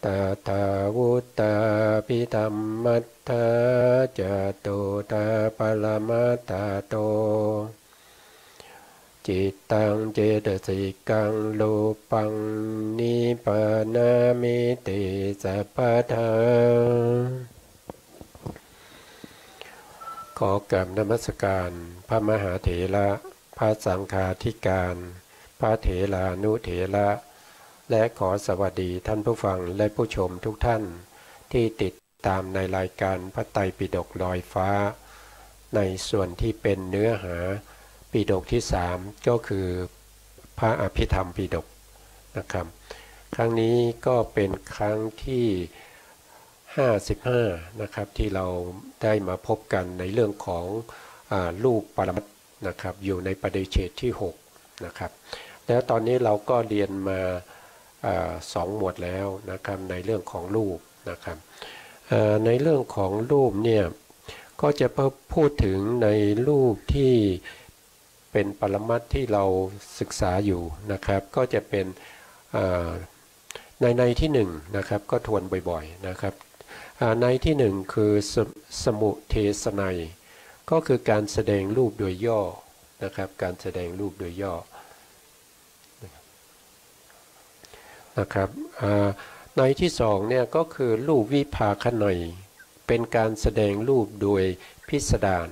ตถาวุตตาปิธัมมัตถาจตุตาปรมัตถาโตจิตตังเจตสิกังรูปังนิพพานามิติสัพพทาขอกราบนมัสการพระมหาเถระพระสังฆาธิการพระเถรานุเถระและขอสวัสดีท่านผู้ฟังและผู้ชมทุกท่านที่ติดตามในรายการพระไตรปิฎกลอยฟ้าในส่วนที่เป็นเนื้อหาปิฎกที่3ก็คือพระอภิธรรมปิฎกนะครับครั้งนี้ก็เป็นครั้งที่55นะครับที่เราได้มาพบกันในเรื่องของรูปปรมัตถ์นะครับอยู่ในปฏิเฉดที่6นะครับแล้วตอนนี้เราก็เรียนมา2 หมวดแล้วนะครับในเรื่องของรูปนะครับในเรื่องของรูปเนี่ยก็จะพูดถึงในรูปที่เป็นปรมัตถ์ที่เราศึกษาอยู่นะครับก็จะเป็นในที่1นะครับก็ทวนบ่อยๆนะครับในที่1คือสมุเทศนัยก็คือการแสดงรูปโดยย่อนะครับการแสดงรูปโดยย่อนะครับในที่2เนี่ยก็คือรูปวิภาคนัยเป็นการแสดงรูปโดยพิสดาร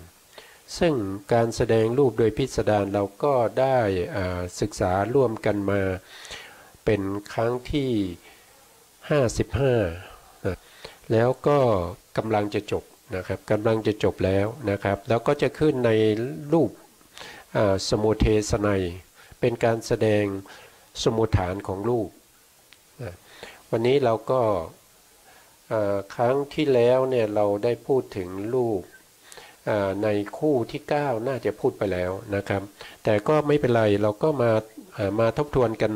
ซึ่งการแสดงรูปโดยพิสดารเราก็ได้ศึกษาร่วมกันมาเป็นครั้งที่55นะแล้วก็กำลังจะจบนะครับกำลังจะจบแล้วนะครับแล้วก็จะขึ้นในรูปสมุเทศนัยเป็นการแสดงสมุฏฐานของรูปวันนี้เราก็ครั้งที่แล้วเนี่ยเราได้พูดถึงรูปในคู่ที่9น่าจะพูดไปแล้วนะครับแต่ก็ไม่เป็นไรเราก็มาทบทวนกัน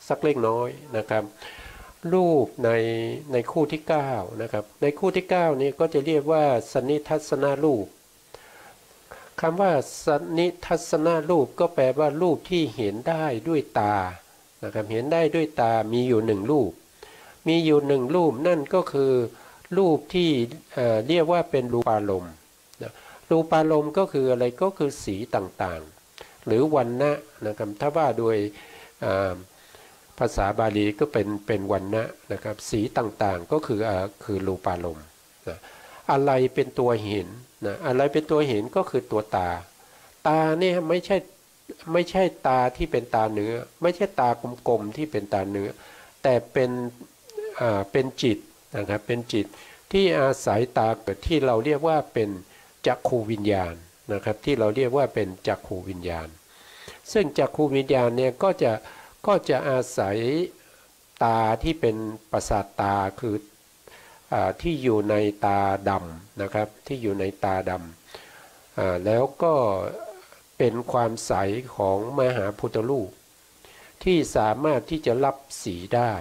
สักเล็กน้อยนะครับรูปในคู่ที่9นะครับในคู่ที่9นี้ก็จะเรียกว่าสนิทัศนรูปคำว่าสนิทัศนรูปก็แปลว่ารูปที่เห็นได้ด้วยตานะครับเห็นได้ด้วยตามีอยู่1รูปมีอยู่1รูปนั่นก็คือรูปที่เรียกว่าเป็นรูปารมณ์รูปารมณ์ก็คืออะไรก็คือสีต่างๆหรือวรรณะนะครับถ้าว่าโดยภาษาบาลีก็เป็นวรรณะนะครับสีต่างๆก็คือรูปารมณ์อะไรเป็นตัวเห็นนะอะไรเป็นตัวเห็นก็คือตัวตาเนี่ยไม่ใช่ตาที่เป็นตาเนื้อไม่ใช่ตากลมๆที่เป็นตาเนื้อแต่เป็นจิตนะครับเป็นจิตที่อาศัยตาเกิดที่เราเรียกว่าเป็นจักขูวิญญาณนะครับที่เราเรียกว่าเป็นจักขูวิญญาณซึ่งจักขูวิญญาณเนี่ยก็จะอาศัยตาที่เป็นประสาทตาคือที่อยู่ในตาดำนะครับที่อยู่ในตาดำแล้วก็เป็นความใสของมหาพุทธรูปที่สามารถที่จะรับสีได้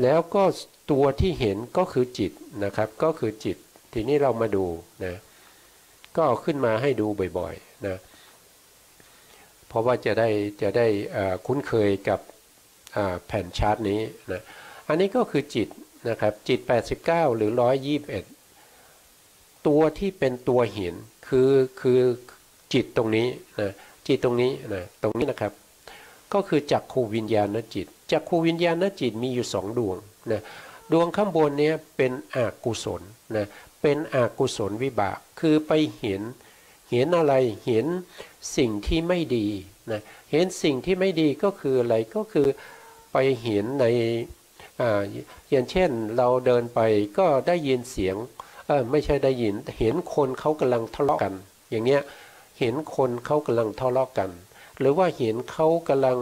แล้วก็ตัวที่เห็นก็คือจิตนะครับก็คือจิตทีนี้เรามาดูนะก็ขึ้นมาให้ดูบ่อยๆนะเพราะว่าจะได้คุ้นเคยกับแผ่นชาร์ตนี้นะอันนี้ก็คือจิตนะครับจิต89หรือ121ตัวที่เป็นตัวเห็นคือจิตตรงนี้นะจิตตรงนี้นะตรงนี้นะครับก็คือจักขูวิญญาณจิตจักขูวิญญาณจิตมีอยู่2 ดวงนะดวงข้างบนนี้เป็นอกุศลนะเป็นอกุศลวิบากคือไปเห็นอะไรเห็นสิ่งที่ไม่ดีนะเห็นสิ่งที่ไม่ดีก็คืออะไรก็คือไปเห็นในอย่างเช่นเราเดินไปก็ได้ยินเสียงไม่ใช่ได้ยินเห็นคนเขากำลังทะเลาะกันอย่างเงี้ยเห็นคนเขากำลังทะเลาะกันหรือว่าเห็นเขากำลัง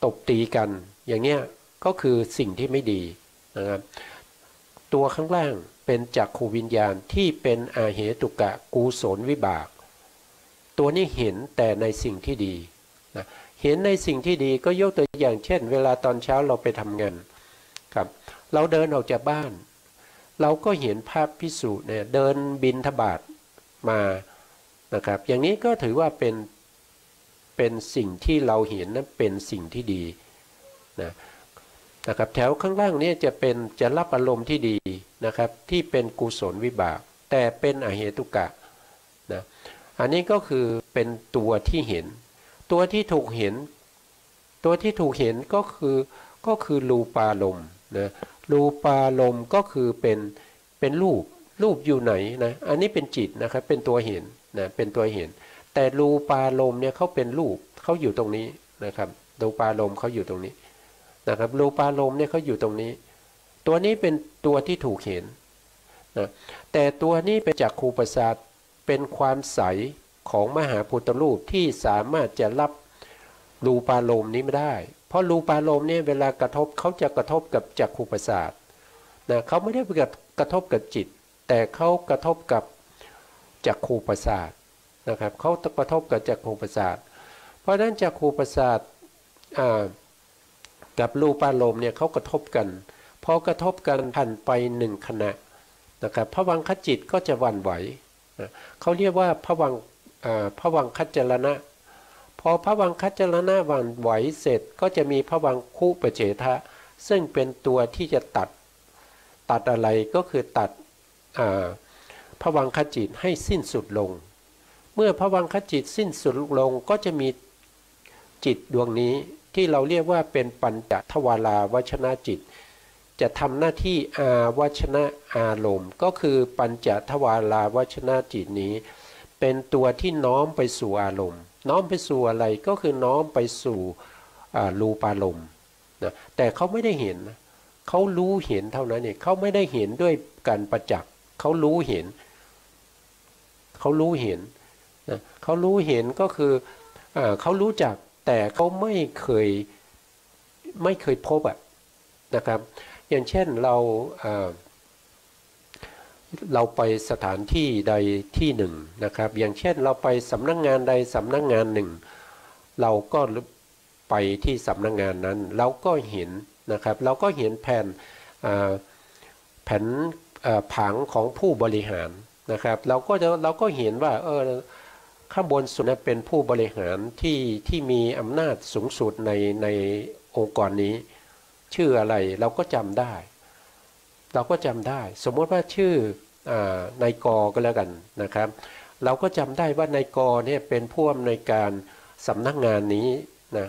ตบตีกันอย่างเงี้ยก็คือสิ่งที่ไม่ดีนะครับตัวข้างล่างเป็นจักขูวิญญาณที่เป็นอาเหตุกะกุศลวิบากตัวนี้เห็นแต่ในสิ่งที่ดีนะเห็นในสิ่งที่ดีก็ยกตัวอย่างเช่นเวลาตอนเช้าเราไปทำงานครับเราเดินออกจากบ้านเราก็เห็นภาพภิกษุเนี่ยเดินบิณฑบาตมานะครับอย่างนี้ก็ถือว่าเป็นสิ่งที่เราเห็นนั้นเป็นสิ่งที่ดีนะ นะครับแถวข้างล่างนี้จะรับอารมณ์ที่ดีนะครับที่เป็นกุศลวิบากแต่เป็นอเหตุกะนะอันนี้ก็คือเป็นตัวที่เห็นตัวที่ถูกเห็นก็คือรูปารมณ์นะรูปารมณ์ก็คือเป็นรูปอยู่ไหนนะอันนี้เป็นจิตนะครับเป็นตัวเห็นนะเป็นตัวเห็นแต่รูปารมณ์เนี่ยเขาเป็นรูปเขาอยู่ตรงนี้นะครับรูปารมณ์เขาอยู่ตรงนี้นะครับรูปารมณ์เนี่ยเขาอยู่ตรงนี้ตัวนี้เป็นตัวที่ถูกเห็นนะแต่ตัวนี้เป็นจักขุประสาทเป็นความใสของมหาพุทธรูปที่สามารถจะรับรูปารมณ์นี้ไม่ได้เพราะรูปารมณ์เนี่ยเวลากระทบเขาจะกระทบกับจักขุประสาทนะเขาไม่ได้กระทบกับจิตแต่เขากระทบกับจักขุประสาทนะครับเขากระทบกับจักขุประสาทเพราะฉะนั้นจักขุประสาทกับรูปารมณ์เนี่ยเขากระทบกันพอกระทบกันผ่านไปหนึ่งขณะนะครับภวังคจิตก็จะหวั่นไหวเขาเรียกว่าภวังคัจจรณะพอภวังคัจจรณะหวั่นไหวเสร็จก็จะมีภวังคุปเฉทะซึ่งเป็นตัวที่จะตัดอะไรก็คือตัดภวังคจิตให้สิ้นสุดลงเมื่อภวังคจิตสิ้นสุดลงก็จะมีจิตดวงนี้ที่เราเรียกว่าเป็นปัญจทวาราวชนะจิตจะทำหน้าที่อาวชนะอารมณ์ก็คือปัญจทวาราวชนะจิตนี้เป็นตัวที่น้อมไปสู่อารมณ์น้อมไปสู่อะไรก็คือน้อมไปสู่รูปารมณ์นะแต่เขาไม่ได้เห็นเขารู้เห็นเท่านั้นเองเขาไม่ได้เห็นด้วยการประจักษ์เขารู้เห็นนะเขารู้เห็นก็คือเขารู้จักแต่เขาไม่เคยพบนะครับอย่างเช่นเราไปสถานที่ใดที่หนึ่งนะครับอย่างเช่นเราไปสำนักงานใดสำนักงานหนึ่งเราก็ไปที่สำนักงานนั้นเราก็เห็นนะครับเราก็เห็นแผนผังของผู้บริหารนะครับเราก็เห็นว่าข้างบนสุดเป็นผู้บริหารที่มีอำนาจสูงสุดในองค์กรนี้ชื่ออะไรเราก็จำได้สมมติว่าชื่อนายกก็แล้วกันนะครับเราก็จำได้ว่านายกเนี่ยเป็นผู้อำนวยการสำนักงานนี้นะ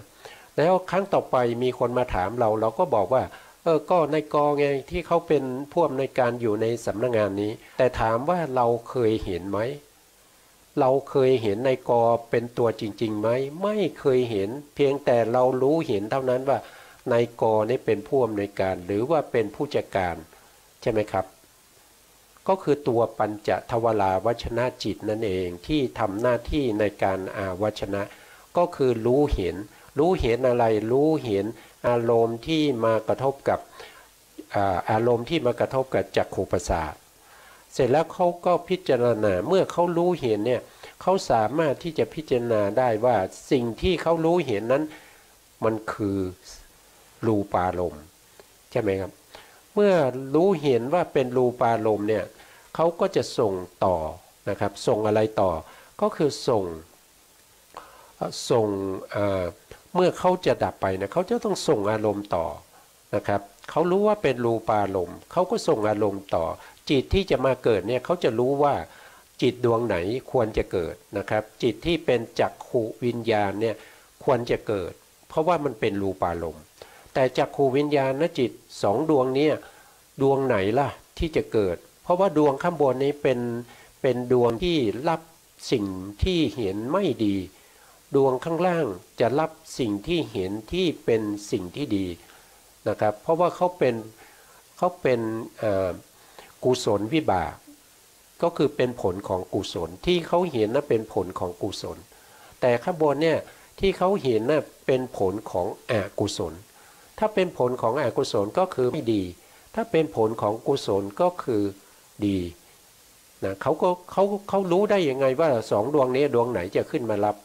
แล้วครั้งต่อไปมีคนมาถามเราก็บอกว่าก็นายกไงที่เขาเป็นผู้อำนวยการอยู่ในสำนักงานนี้แต่ถามว่าเราเคยเห็นไหมเราเคยเห็นนายกเป็นตัวจริงๆไหมไม่เคยเห็นเพียงแต่เรารู้เห็นเท่านั้นว่านายกนี่เป็นผู้อำนวยการหรือว่าเป็นผู้จัดการใช่ไหมครับก็คือตัวปัญจทวาราวชนะจิตนั่นเองที่ทำหน้าที่ในการอาวชนะก็คือรู้เห็นอะไรรู้เห็นอารมณ์ที่มากระทบกับจักขุประสาทเสร็จแล้วเขาก็พิจารณาเมื่อเขารู้เห็นเนี่ยเขาสามารถที่จะพิจารณาได้ว่าสิ่งที่เขารู้เห็นนั้นมันคือรูปารมณ์ใช่ไหมครับเมื่อรู้เห็นว่าเป็นรูปารมณ์เนี่ยเขาก็จะส่งต่อนะครับส่งอะไรต่อก็คือส่งเมื่อเขาจะดับไปนะเขาจะต้องส่งอารมณ์ต่อนะครับเขารู้ว่าเป็นรูปารมณ์เขาก็ส่งอารมณ์ต่อจิตที่จะมาเกิดเนี่ยเขาจะรู้ว่าจิตดวงไหนควรจะเกิดนะครับจิตที่เป็นจักขุวิญญาณเนี่ยควรจะเกิดเพราะว่ามันเป็นรูปารมณ์แต่จักขุวิญญาณจิตสองดวงนี้ดวงไหนล่ะที่จะเกิดเพราะว่าดวงข้างบนนี้เป็นดวงที่รับสิ่งที่เห็นไม่ดีดวงข้างล่างจะรับสิ่งที่เห็นที่เป็นสิ่งที่ดีนะครับเพราะว่าเขาเป็นกุศลวิบากก็คือเป็นผลของกุศลที่เขาเห็นนะเป็นผลของกุศลแต่ข้างบนเนี่ยที่เขาเห็นนะเป็นผลของอกุศลถ้าเป็นผลของอกุศลก็คือไม่ดีถ้าเป็นผลของกุศลก็คือดีนะเขารู้ได้ยังไงว่าสองดวงนี้ดวงไหนจะขึ้นมารับ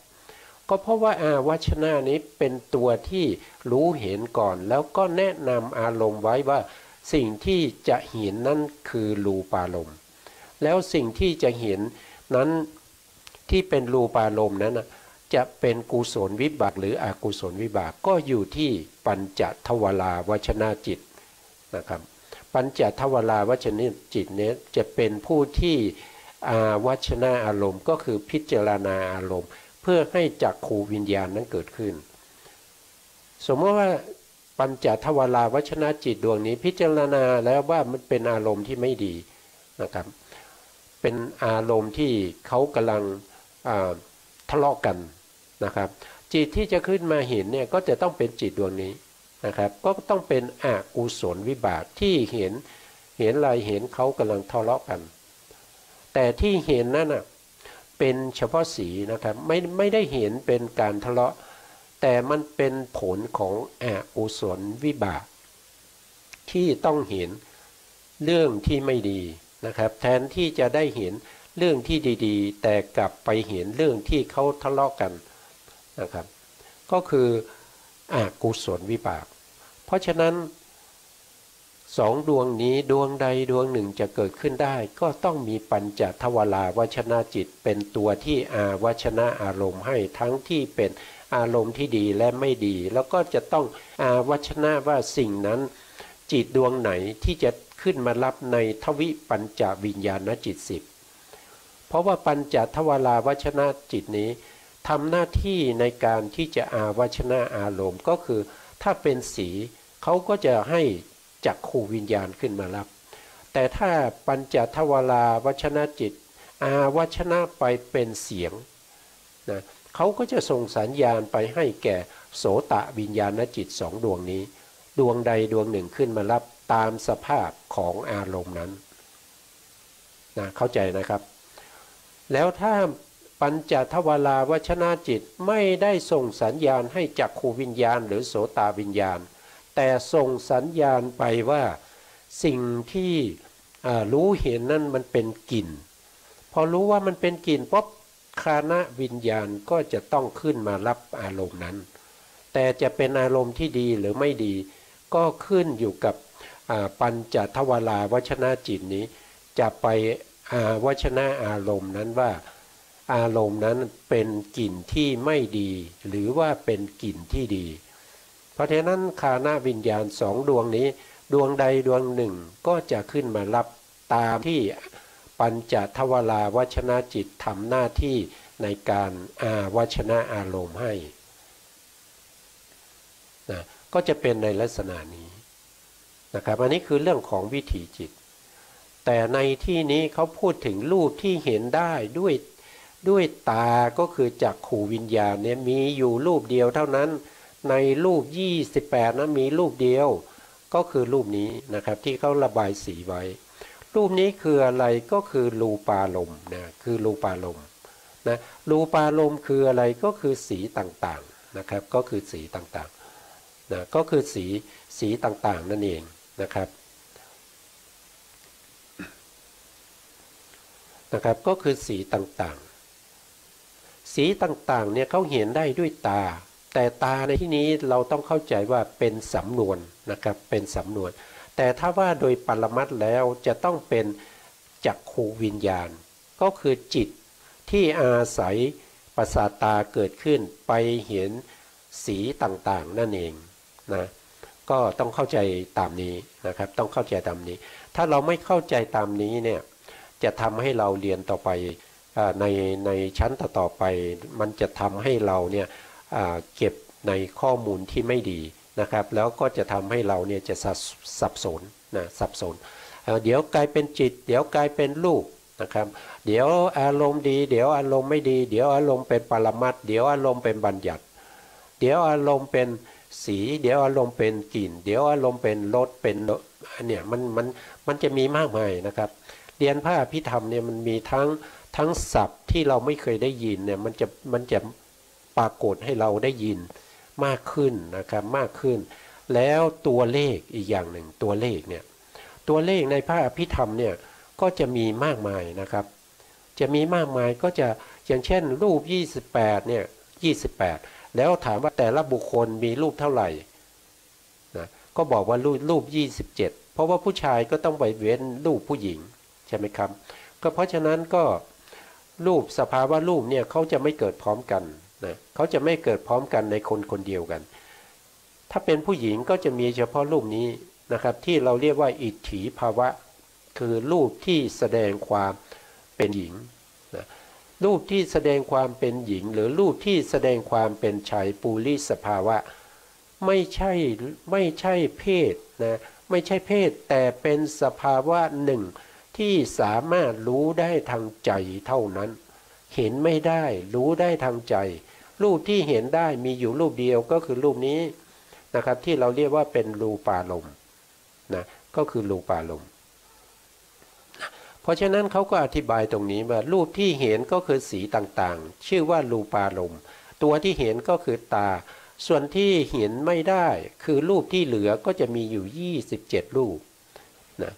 ก็เพราะว่าอาวชนะนี้เป็นตัวที่รู้เห็นก่อนแล้วก็แนะนำอารมณ์ไว้ว่าสิ่งที่จะเห็นนั้นคือรูปารมณ์แล้วสิ่งที่จะเห็นนั้นที่เป็นรูปารมณ์นั้นจะเป็นกุศลวิบากหรืออกุศลวิบากก็อยู่ที่ ปัญจทวาราวชนาจิตนะครับปัญจทวาราวชนาจิตเนี่ยจะเป็นผู้ที่วัชนะอารมณ์ก็คือพิจารณาอารมณ์เพื่อให้จักขูวิญญาณนั้นเกิดขึ้นสมมติว่าปัญจทวาราวชนะจิตดวงนี้พิจารณาแล้วว่ามันเป็นอารมณ์ที่ไม่ดีนะครับเป็นอารมณ์ที่เขากำลังทะเลาะกันนะครับจิตที่จะขึ้นมาเห็นเนี่ยก็จะต้องเป็นจิตดวงนี้นะครับก็ต้องเป็นอกุศลวิบากที่เห็นอะไรเห็นเขากำลังทะเลาะกันแต่ที่เห็นนั่นน่ะเป็นเฉพาะสีนะครับไม่ได้เห็นเป็นการทะเลาะแต่มันเป็นผลของอกุศลวิบากที่ต้องเห็นเรื่องที่ไม่ดีนะครับแทนที่จะได้เห็นเรื่องที่ดีๆแต่กลับไปเห็นเรื่องที่เขาทะเลาะกันนะครับก็คืออกุศลวิบากเพราะฉะนั้นสองดวงนี้ดวงใดดวงหนึ่งจะเกิดขึ้นได้ก็ต้องมีปัญจทวาราวชนะจิตเป็นตัวที่วชนะอารมณ์ให้ทั้งที่เป็นอารมณ์ที่ดีและไม่ดีแล้วก็จะต้องวชนะว่าสิ่งนั้นจิตดวงไหนที่จะขึ้นมารับในทวิปัญจวิญญาณจิต10เพราะว่าปัญจทวาราวชนะจิตนี้ทำหน้าที่ในการที่จะวชนะอารมณ์ก็คือถ้าเป็นสีเขาก็จะให้จักขูวิญญาณขึ้นมารับแต่ถ้าปัญจทวาราวชนะจิตวชนะไปเป็นเสียงนะเขาก็จะส่งสัญญาณไปให้แก่โสตวิญญาณจิตสองดวงนี้ดวงใดดวงหนึ่งขึ้นมารับตามสภาพของอารมณ์นั้นนะเข้าใจนะครับแล้วถ้าปัญจทวาราวชนะจิตไม่ได้ส่งสัญญาณให้จักขูวิญญาณหรือโสตวิญญาณแต่ส่งสัญญาณไปว่าสิ่งที่รู้เห็นนั่นมันเป็นกลิ่นพอรู้ว่ามันเป็นกลิ่นปุ๊บคานวิญญาณก็จะต้องขึ้นมารับอารมณ์นั้นแต่จะเป็นอารมณ์ที่ดีหรือไม่ดีก็ขึ้นอยู่กับปัญจทวาราวชนะจิตนี้จะไปวชนะอารมณ์นั้นว่าอารมณ์นั้นเป็นกลิ่นที่ไม่ดีหรือว่าเป็นกลิ่นที่ดีเพราะฉะนั้นคานวิญญาณสองดวงนี้ดวงใดดวงหนึ่งก็จะขึ้นมารับตามที่ปัญจทวาราวชนะจิตทำหน้าที่ในการวชนะอารมณ์ให้นะก็จะเป็นในลักษณะนี้นะครับอันนี้คือเรื่องของวิถีจิตแต่ในที่นี้เขาพูดถึงรูปที่เห็นได้ด้วยตาก็คือจักขูวิญญาณเนี่ยมีอยู่รูปเดียวเท่านั้นในรูป28นั้นมีรูปเดียวก็คือรูปนี้นะครับที่เขาระบายสีไว้รูปนี้คืออะไรก็คือรูปารมณ์นะคือรูปารมณ์นะรูปารมณ์คืออะไรก็คือสีต่างๆนะครับก็คือสีต่างๆนะก็คือสีต่างๆนั่นเองนะครับก็คือสีต่างๆสีต่างๆเนี่ยเขาเห็นได้ด้วยตาแต่ตาในที่นี้เราต้องเข้าใจว่าเป็นสำนวนนะครับเป็นสำนวนแต่ถ้าว่าโดยปรมัตถ์แล้วจะต้องเป็นจักขูวิญญาณก็คือจิตที่อาศัยประสาทตาเกิดขึ้นไปเห็นสีต่างๆนั่นเองนะก็ต้องเข้าใจตามนี้นะครับต้องเข้าใจตามนี้ถ้าเราไม่เข้าใจตามนี้เนี่ยจะทำให้เราเรียนต่อไปในชั้นต่อไปมันจะทำให้เราเนี่ยเก็บในข้อมูลที่ไม่ดีนะครับแล้วก็จะทำให้เราเนี่ยจะสับสนนะสับสนเดี๋ยวกลายเป็นจิตเดี๋ยวกลายเป็นรูปนะครับเดี๋ยวอารมณ์ดีเดี๋ยวอารมณ์ไม่ดีเดี๋ยวอารมณ์เป็นปรมัตถ์เดี๋ยวอารมณ์เป็นบัญญัติเดี๋ยวอารมณ์เป็นสีเดี๋ยวอารมณ์เป็นกลิ่นเดี๋ยวอารมณ์เป็นรสเป็นเนี่ยมันจะมีมากมายนะครับเรียนพระอภิธรรมเนี่ยมันมีทั้งศัพท์ที่เราไม่เคยได้ยินเนี่ยมันจะปรากฏให้เราได้ยินมากขึ้นนะครับมากขึ้นแล้วตัวเลขอีกอย่างหนึ่งตัวเลขเนี่ยตัวเลขในพระอภิธรรมเนี่ยก็จะมีมากมายนะครับจะมีมากมายก็จะอย่างเช่นรูป28เนี่ย28แล้วถามว่าแต่ละบุคคลมีรูปเท่าไหร่นะก็บอกว่ารูป27เพราะว่าผู้ชายก็ต้องไปเว้นรูปผู้หญิงใช่ไหมครับก็เพราะฉะนั้นก็รูปสภาวะรูปเนี่ยเขาจะไม่เกิดพร้อมกันนะเขาจะไม่เกิดพร้อมกันในคนคนเดียวกัน ถ้าเป็นผู้หญิงก็จะมีเฉพาะรูปนี้นะครับที่เราเรียกว่าอิทธิภาวะคือรูปที่แสดงความเป็นหญิงนะรูปที่แสดงความเป็นหญิงหรือรูปที่แสดงความเป็นชายปุริสภาวะไม่ใช่เพศนะไม่ใช่เพศแต่เป็นสภาวะหนึ่งที่สามารถรู้ได้ทางใจเท่านั้นเห็นไม่ได้รู้ได้ทางใจรูปที่เห็นได้มีอยู่รูปเดียวก็คือรูปนี้นะครับที่เราเรียกว่าเป็นรูปารมณ์นะก็คือรูปารมณ์เพราะฉะนั้นเขาก็อธิบายตรงนี้ว่ารูปที่เห็นก็คือสีต่างๆชื่อว่ารูปารมณ์ตัวที่เห็นก็คือตาส่วนที่เห็นไม่ได้คือรูปที่เหลือก็จะมีอยู่27รูปนะ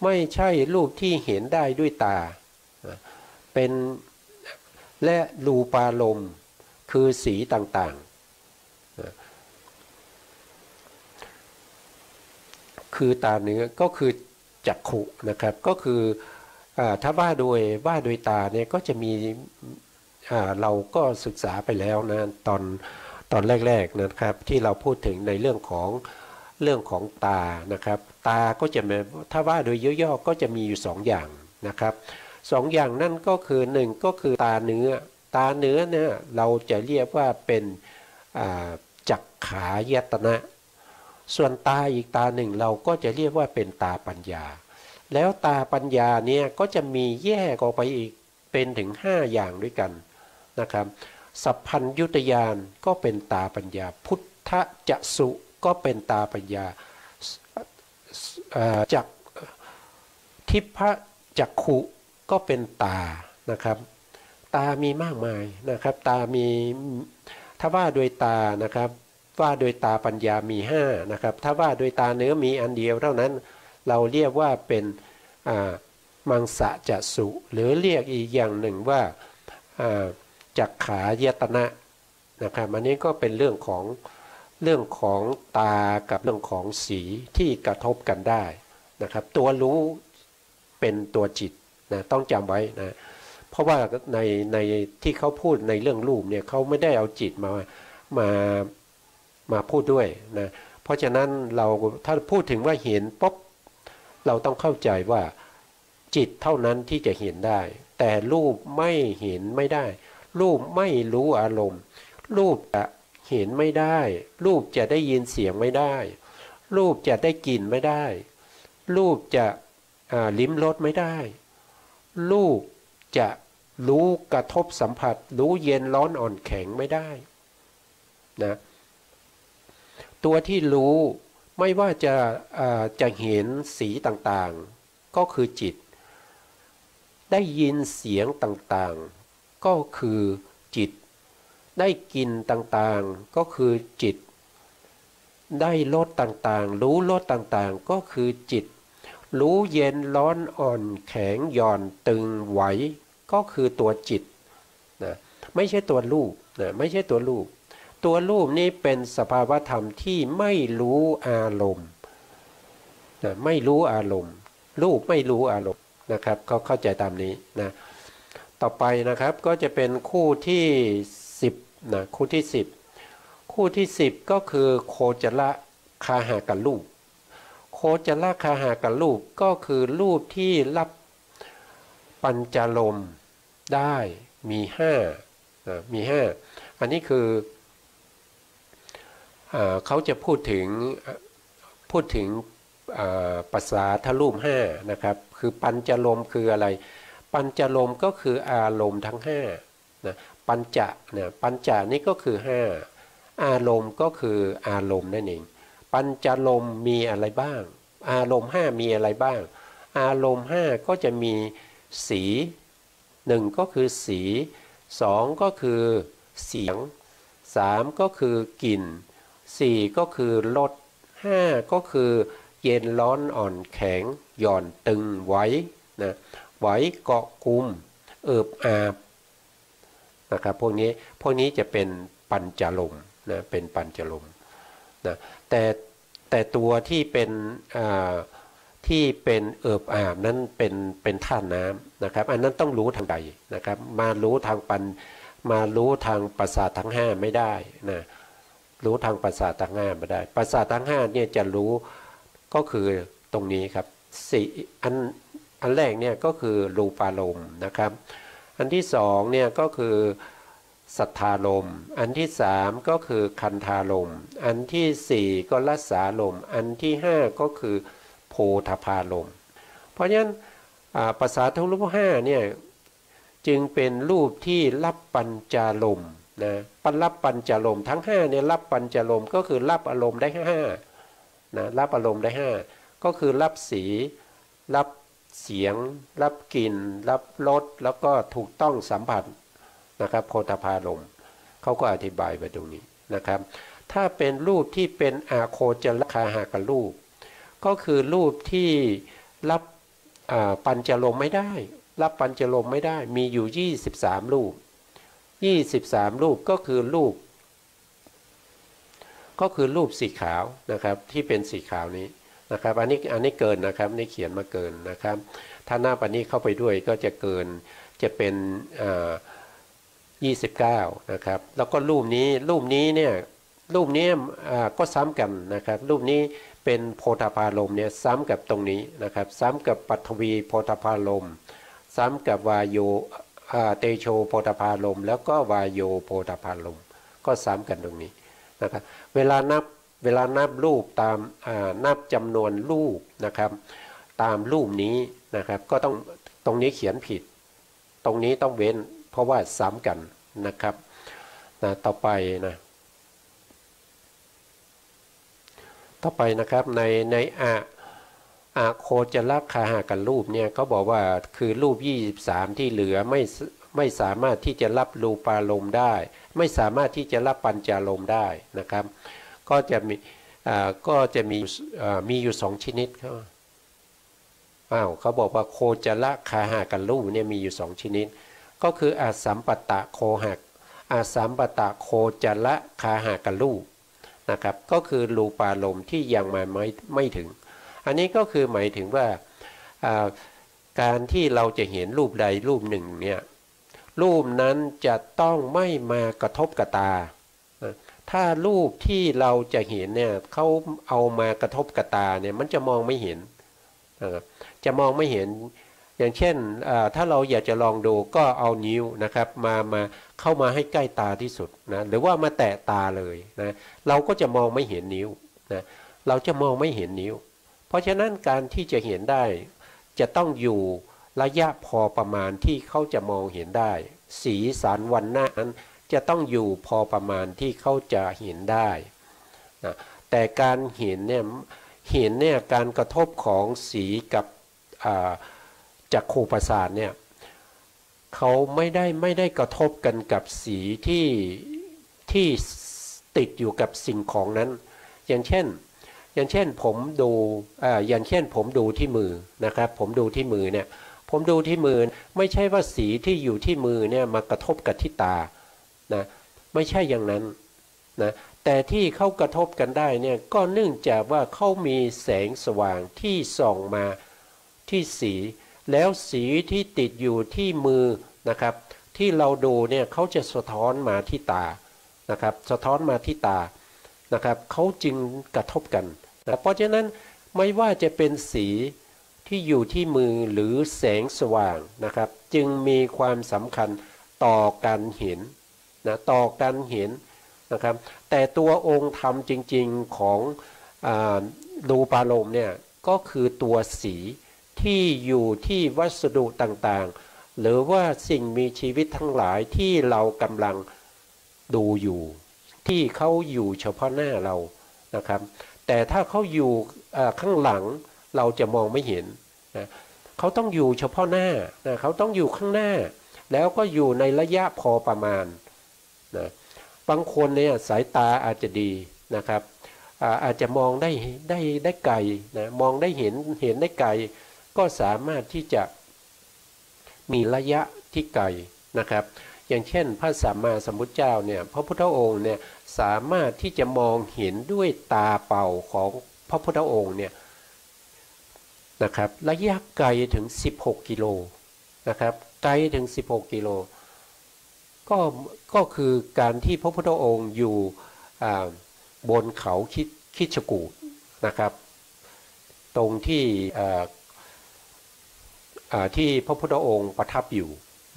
ไม่ใช่รูปที่เห็นได้ด้วยตานะเป็นและรูปารมณ์คือสีต่างๆนะคือตาเนื้อก็คือจักขุนะครับก็คือถ้าว่าโดยตาเนี่ยก็จะมีเราก็ศึกษาไปแล้วนะตอนแรกๆนะครับที่เราพูดถึงในเรื่องของตานะครับตาก็จะถ้าว่าโดยย่อๆก็จะมีอยู่2อย่างนะครับ2อย่างนั่นก็คือ1ก็คือตาเนื้อเนี่ยเราจะเรียกว่าเป็นจักขายตนะส่วนตาอีกตาหนึ่งเราก็จะเรียกว่าเป็นตาปัญญาแล้วตาปัญญาเนี่ยก็จะมีแยกออกไปอีกเป็นถึง5อย่างด้วยกันนะครับสัพพัญญุตญาณก็เป็นตาปัญญาพุทธจักษุก็เป็นตาปัญญาจักทิพจักขุก็เป็นตานะครับตามีมากมายนะครับตามีถ้าว่าโดยตานะครับว่าโดยตาปัญญามี5นะครับถ้าว่าโดยตาเนื้อมีอันเดียวเท่านั้นเราเรียกว่าเป็นมังสะจักษุหรือเรียกอีกอย่างหนึ่งว่าจักขายตนะนะครับอันนี้ก็เป็นเรื่องของตากับเรื่องของสีที่กระทบกันได้นะครับตัวรู้เป็นตัวจิตนะต้องจำไว้นะเพราะว่าในที่เขาพูดในเรื่องรูปเนี่ยเขาไม่ได้เอาจิตมาพูดด้วยนะเพราะฉะนั้นเราถ้าพูดถึงว่าเห็นปุ๊บเราต้องเข้าใจว่าจิตเท่านั้นที่จะเห็นได้แต่รูปไม่เห็นไม่ได้รูปไม่รู้อารมณ์รูปจะเห็นไม่ได้รูปจะได้ยินเสียงไม่ได้รูปจะได้กลิ่นไม่ได้รูปจะลิ้มรสไม่ได้รูปจะรู้กระทบสัมผัสรู้เย็นร้อนอ่อนแข็งไม่ได้นะตัวที่รู้ไม่ว่าจะเห็นสีต่างๆก็คือจิตได้ยินเสียงต่างๆก็คือจิตได้กลิ่นต่างๆก็คือจิตได้รสต่างๆรู้รสต่างๆก็คือจิตรู้เย็นร้อนอ่อนแข็งหย่อนตึงไหวก็คือตัวจิตนะไม่ใช่ตัวรูปนะไม่ใช่ตัวรูปนี้เป็นสภาวธรรมที่ไม่รู้อารมณ์นะไม่รู้อารมณ์รูปไม่รู้อารมณ์นะครับก็เข้าใจตามนี้นะต่อไปนะครับก็จะเป็นคู่ที่10นะคู่ที่10ก็คือโคจรคาหากับรูปโคจรคาหากับรูปก็คือรูปที่รับปัญจลมได้มี5อันนี้คือเขาจะพูดถึงภาษาทรูป5นะครับคือปัญจลมคืออะไรปัญจลมก็คืออารมณ์ทั้ง5นะปัญจะเนี่ยปัญจานี่ก็คือ5อารมณ์ก็คืออารมณ์นั่นเองปัญจลมมีอะไรบ้างอารมณ์5มีอะไรบ้างอารมณ์5ก็จะมีสี1ก็คือสี2ก็คือเสียง3ก็คือกลิ่น4ก็คือรส5ก็คือเย็นร้อนอ่อนแข็งหย่อนตึงไหวนะไหวเกาะกุมเอิบอาบนะครับพวกนี้จะเป็นปัญจลมนะเป็นปัญจลมนะแต่ตัวที่เป็นเอิบอาบนั้นเป็นธาตุน้ำนะครับอันนั้นต้องรู้ทางใดนะครับมารู้ทางประสาททั้ง5ไม่ได้นะ รู้ทางประสาททั้งห้าไม่ได้ประสาททั้งห้าเนี่ยจะรู้ก็คือตรงนี้ครับสี่อันแรกเนี่ยก็คือรูปารมณ์นะครับอันที่สองเนี่ยก็คือสัทธารมณ์อันที่สามก็คือคันธารมณ์อันที่สี่ก็รัสสารมณ์อันที่ห้าก็คือโพธพารมณ์เพราะฉะนั้นประสาททั้งรูปห้าเนี่ยจึงเป็นรูปที่รับปัญจารมณ์นะรับปัญจารมณ์ทั้ง5เนี่ยรับปัญจารมณ์ก็คือรับอารมณ์ได้5นะรับอารมณ์ได้5ก็คือรับสีรับเสียงรับกลิ่นรับรสแล้วก็ถูกต้องสัมผัสนะครับโพธพารมณ์เขาก็อธิบายไว้ตรงนี้นะครับถ้าเป็นรูปที่เป็นอาโคจรคาหากรูปก็คือรูปที่รับปัญจารมณ์ไม่ได้รับปัญจารมณ์ไม่ได้มีอยู่23รูป23รูปก็คือรูปสีขาวนะครับที่เป็นสีขาวนี้นะครับอันนี้เกินนะครับนี่เขียนมาเกินนะครับถ้าหน้าปันนี้เข้าไปด้วยก็จะเกินจะเป็น29นะครับแล้วก็รูปนี้เนี่ยรูปนี้ก็ซ้ำกันนะครับรูปนี้เป็นโพธพารมณ์เนี่ยซ้ำกับตรงนี้นะครับซ้ำกับปัทวีโพธพารมณ์ซ้ำกับวายโยเตโชโพธพารมณ์แล้วก็วายโยโพธพารมณ์ก็ซ้ำกันตรงนี้นะครับเวลานับรูปตามนับจำนวนรูปนะครับตามรูปนี้นะครับก็ต้องตรงนี้เขียนผิดตรงนี้ต้องเว้นเพราะว่าซ้ำกันนะครับต่อไปนะครับในโคจรคาหากันรูปเนี่ยเขาบอกว่าคือรูป23ที่เหลือไม่สามารถที่จะรับรูปารมณ์ได้ไม่สามารถที่จะรับปัญจารมณ์ได้นะครับก็จะมีอยู่2ชนิดเขาบอกว่าโคจรคาหากันรูปเนี่ยมีอยู่2ชนิดก็คืออาสัมปตะโคหักอาสัมปตะโคจรคาหากันรูปนะครับก็คือรูปารมณ์ที่ยังมาไม่ถึงอันนี้ก็คือหมายถึงว่าการที่เราจะเห็นรูปใดรูปหนึ่งเนี่ยรูปนั้นจะต้องไม่มากระทบกับตาถ้ารูปที่เราจะเห็นเนี่ยเขาเอามากระทบกับตาเนี่ยมันจะมองไม่เห็นจะมองไม่เห็นอย่างเช่นถ้าเราอยากจะลองดูก็เอานิ้วนะครับมาเข้ามาให้ใกล้ตาที่สุดนะหรือว่ามาแตะตาเลยนะเราก็จะมองไม่เห็นนิ้วนะเราจะมองไม่เห็นนิ้วเพราะฉะนั้นการที่จะเห็นได้จะต้องอยู่ระยะพอประมาณที่เขาจะมองเห็นได้สีสันวรรณะนั้นจะต้องอยู่พอประมาณที่เขาจะเห็นได้นะแต่การเห็นเนี่ยการกระทบของสีกับจักขุประสาทเนี่ยเขาไม่ได้กระทบกันกับสีที่ติดอยู่กับสิ่งของนั้นอย่างเช่นผมดูอย่างเช่นผมดูที่มือนะครับผมดูที่มือเนี่ยผมดูที่มือไม่ใช่ว่าสีที่อยู่ที่มือเนี่ยมากระทบกับที่ตานะไม่ใช่อย่างนั้นนะแต่ที่เขากระทบกันได้เนี่ยก็เนื่องจากว่าเขามีแสงสว่างที่ส่องมาที่สีแล้วสีที่ติดอยู่ที่มือนะครับที่เราดูเนี่ยเขาจะสะท้อนมาที่ตานะครับสะท้อนมาที่ตานะครับเขาจึงกระทบกันนะเพราะฉะนั้นไม่ว่าจะเป็นสีที่อยู่ที่มือหรือแสงสว่างนะครับจึงมีความสำคัญต่อการเห็นนะต่อการเห็นนะครับแต่ตัวองค์ธรรมจริงๆของรูปารมณ์เนี่ยก็คือตัวสีที่อยู่ที่วัสดุต่างๆหรือว่าสิ่งมีชีวิตทั้งหลายที่เรากำลังดูอยู่ที่เขาอยู่เฉพาะหน้าเรานะครับแต่ถ้าเขาอยู่ข้างหลังเราจะมองไม่เห็นนะเขาต้องอยู่เฉพาะหน้านะเขาต้องอยู่ข้างหน้าแล้วก็อยู่ในระยะพอประมาณนะบางคนเนี่ยสายตาอาจจะดีนะครับอาจจะมองได้ไกลนะมองได้เห็นได้ไกลก็สามารถที่จะมีระยะที่ไกลนะครับอย่างเช่นพระสัมมาสัมพุทธเจ้าเนี่ยพระพุทธองค์เนี่ยสามารถที่จะมองเห็นด้วยตาเปล่าของพระพุทธองค์เนี่ยนะครับระยะไกลถึง16 กิโลนะครับไกลถึง16 กิโลก็คือการที่พระพุทธองค์อยู่ บนเขาคิชกูฏนะครับตรงที่ที่พระพุทธองค์ประทับอยู่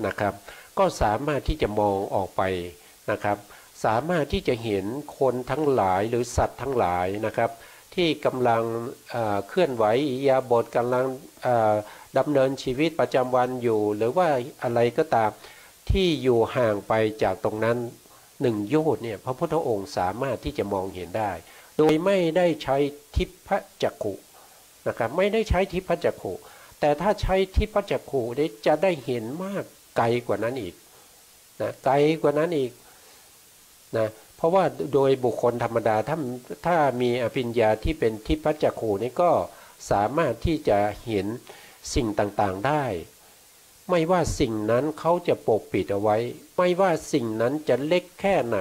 นะครับก็สามารถที่จะมองออกไปนะครับสามารถที่จะเห็นคนทั้งหลายหรือสัตว์ทั้งหลายนะครับที่กำลังเคลื่อนไหวอิริยาบถกำลังดำเนินชีวิตประจำวันอยู่หรือว่าอะไรก็ตามที่อยู่ห่างไปจากตรงนั้น1 โยชน์เนี่ยพระพุทธองค์สามารถที่จะมองเห็นได้โดยไม่ได้ใช้ทิพจักขุนะครับไม่ได้ใช้ทิพจักขุแต่ถ้าใช้ทิพจักขุจะได้เห็นมากไกลกว่านั้นอีกนะไกลกว่านั้นอีกนะเพราะว่าโดยบุคคลธรรมดาถ้ามีอภิญญาที่เป็นทิพจักขุนี่ก็สามารถที่จะเห็นสิ่งต่างๆได้ไม่ว่าสิ่งนั้นเขาจะปกปิดเอาไว้ไม่ว่าสิ่งนั้นจะเล็กแค่ไหน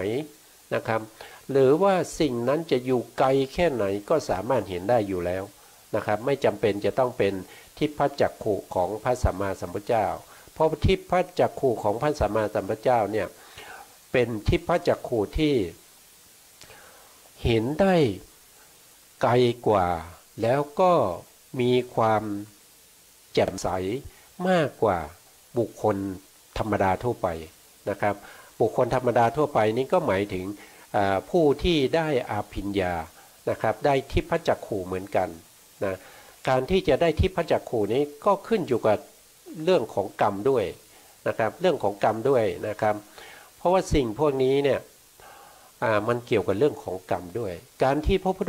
นะครับหรือว่าสิ่งนั้นจะอยู่ไกลแค่ไหนก็สามารถเห็นได้อยู่แล้วนะครับไม่จำเป็นจะต้องเป็นทิพจักขุของพระสัมมาสัมพุทธเจ้าเพราะทิพจักขุของพระสัมมาสัมพุทธเจ้าเนี่ยเป็นทิพจักขุที่เห็นได้ไกลกว่าแล้วก็มีความแจ่มใสมากกว่าบุคคลธรรมดาทั่วไปนะครับบุคคลธรรมดาทั่วไปนี้ก็หมายถึงผู้ที่ได้อาภิญญานะครับได้ทิพจักขุเหมือนกันนะการที่จะได้ทิพจักขุนี้ก็ขึ้นอยู่กับเรื่องของกรรมด้วยนะครับเรื่องของกรรมด้วยนะครับเพราะว่าสิ่งพวกนี้เนี่ยมันเกี่ยวกับเรื่องของกรรมด้วยการที่พระพุท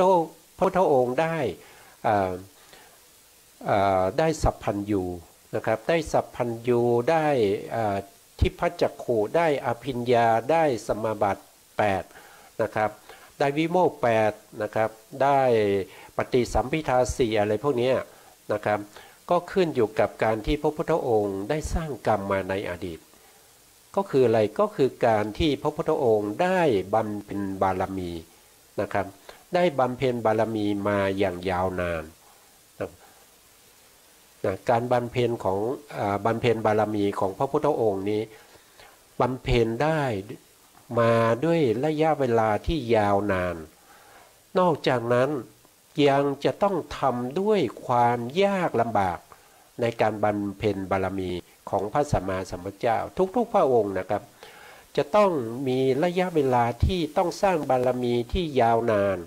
ธองค์ได้สัพพัญญูนะครับได้สัพพัญญูได้ทิพจักขุได้อภิญญาได้สมาบัติ8นะครับได้วิโมกข์8นะครับได้ปฏิสัมภิทา4อะไรพวกนี้นะครับก็ขึ้นอยู่กับการที่พระพุทธองค์ได้สร้างกรรมมาในอดีตก็คืออะไรก็คือการที่พระพุทธองค์ได้บำเพ็ญบารมีนะครับได้บำเพ็ญบารมีมาอย่างยาวนานนะการบำเพ็ญของบำเพ็ญบารมีของพระพุทธองค์นี้บำเพ็ญได้มาด้วยระยะเวลาที่ยาวนานนอกจากนั้นยังจะต้องทำด้วยความยากลำบากในการบำเพ็ญบารมีของพระสัมมาสัมพุทธเจ้าทุกๆพระองค์นะครับจะต้องมีระยะเวลาที่ต้องสร้างบารมีที่ยาวนาน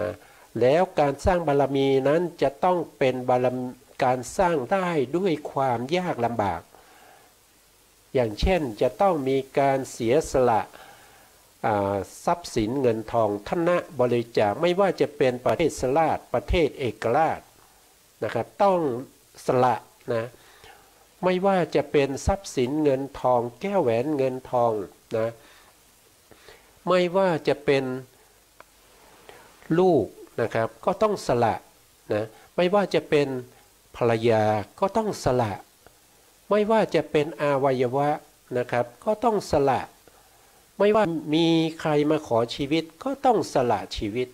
นะแล้วการสร้างบารมีนั้นจะต้องเป็นการสร้างได้ด้วยความยากลำบากอย่างเช่นจะต้องมีการเสียสละทรัพย์สินเงินทองทนะบริจาคไม่ว่าจะเป็นประเทศสลาดประเทศเอกราชนะครับต้องสละนะไม่ว่าจะเป็นทรัพย์สินเงินทองแก้วแหวนเงินทองนะไม่ว่าจะเป็นลูกนะครับก็ต้องสละนะไม่ว่าจะเป็นภรรยาก็ต้องสละไม่ว่าจะเป็นอวัยวะนะครับก็ต้องสละไม่ว่ามีใครมาขอชีวิตก็ต้องสละชีวิต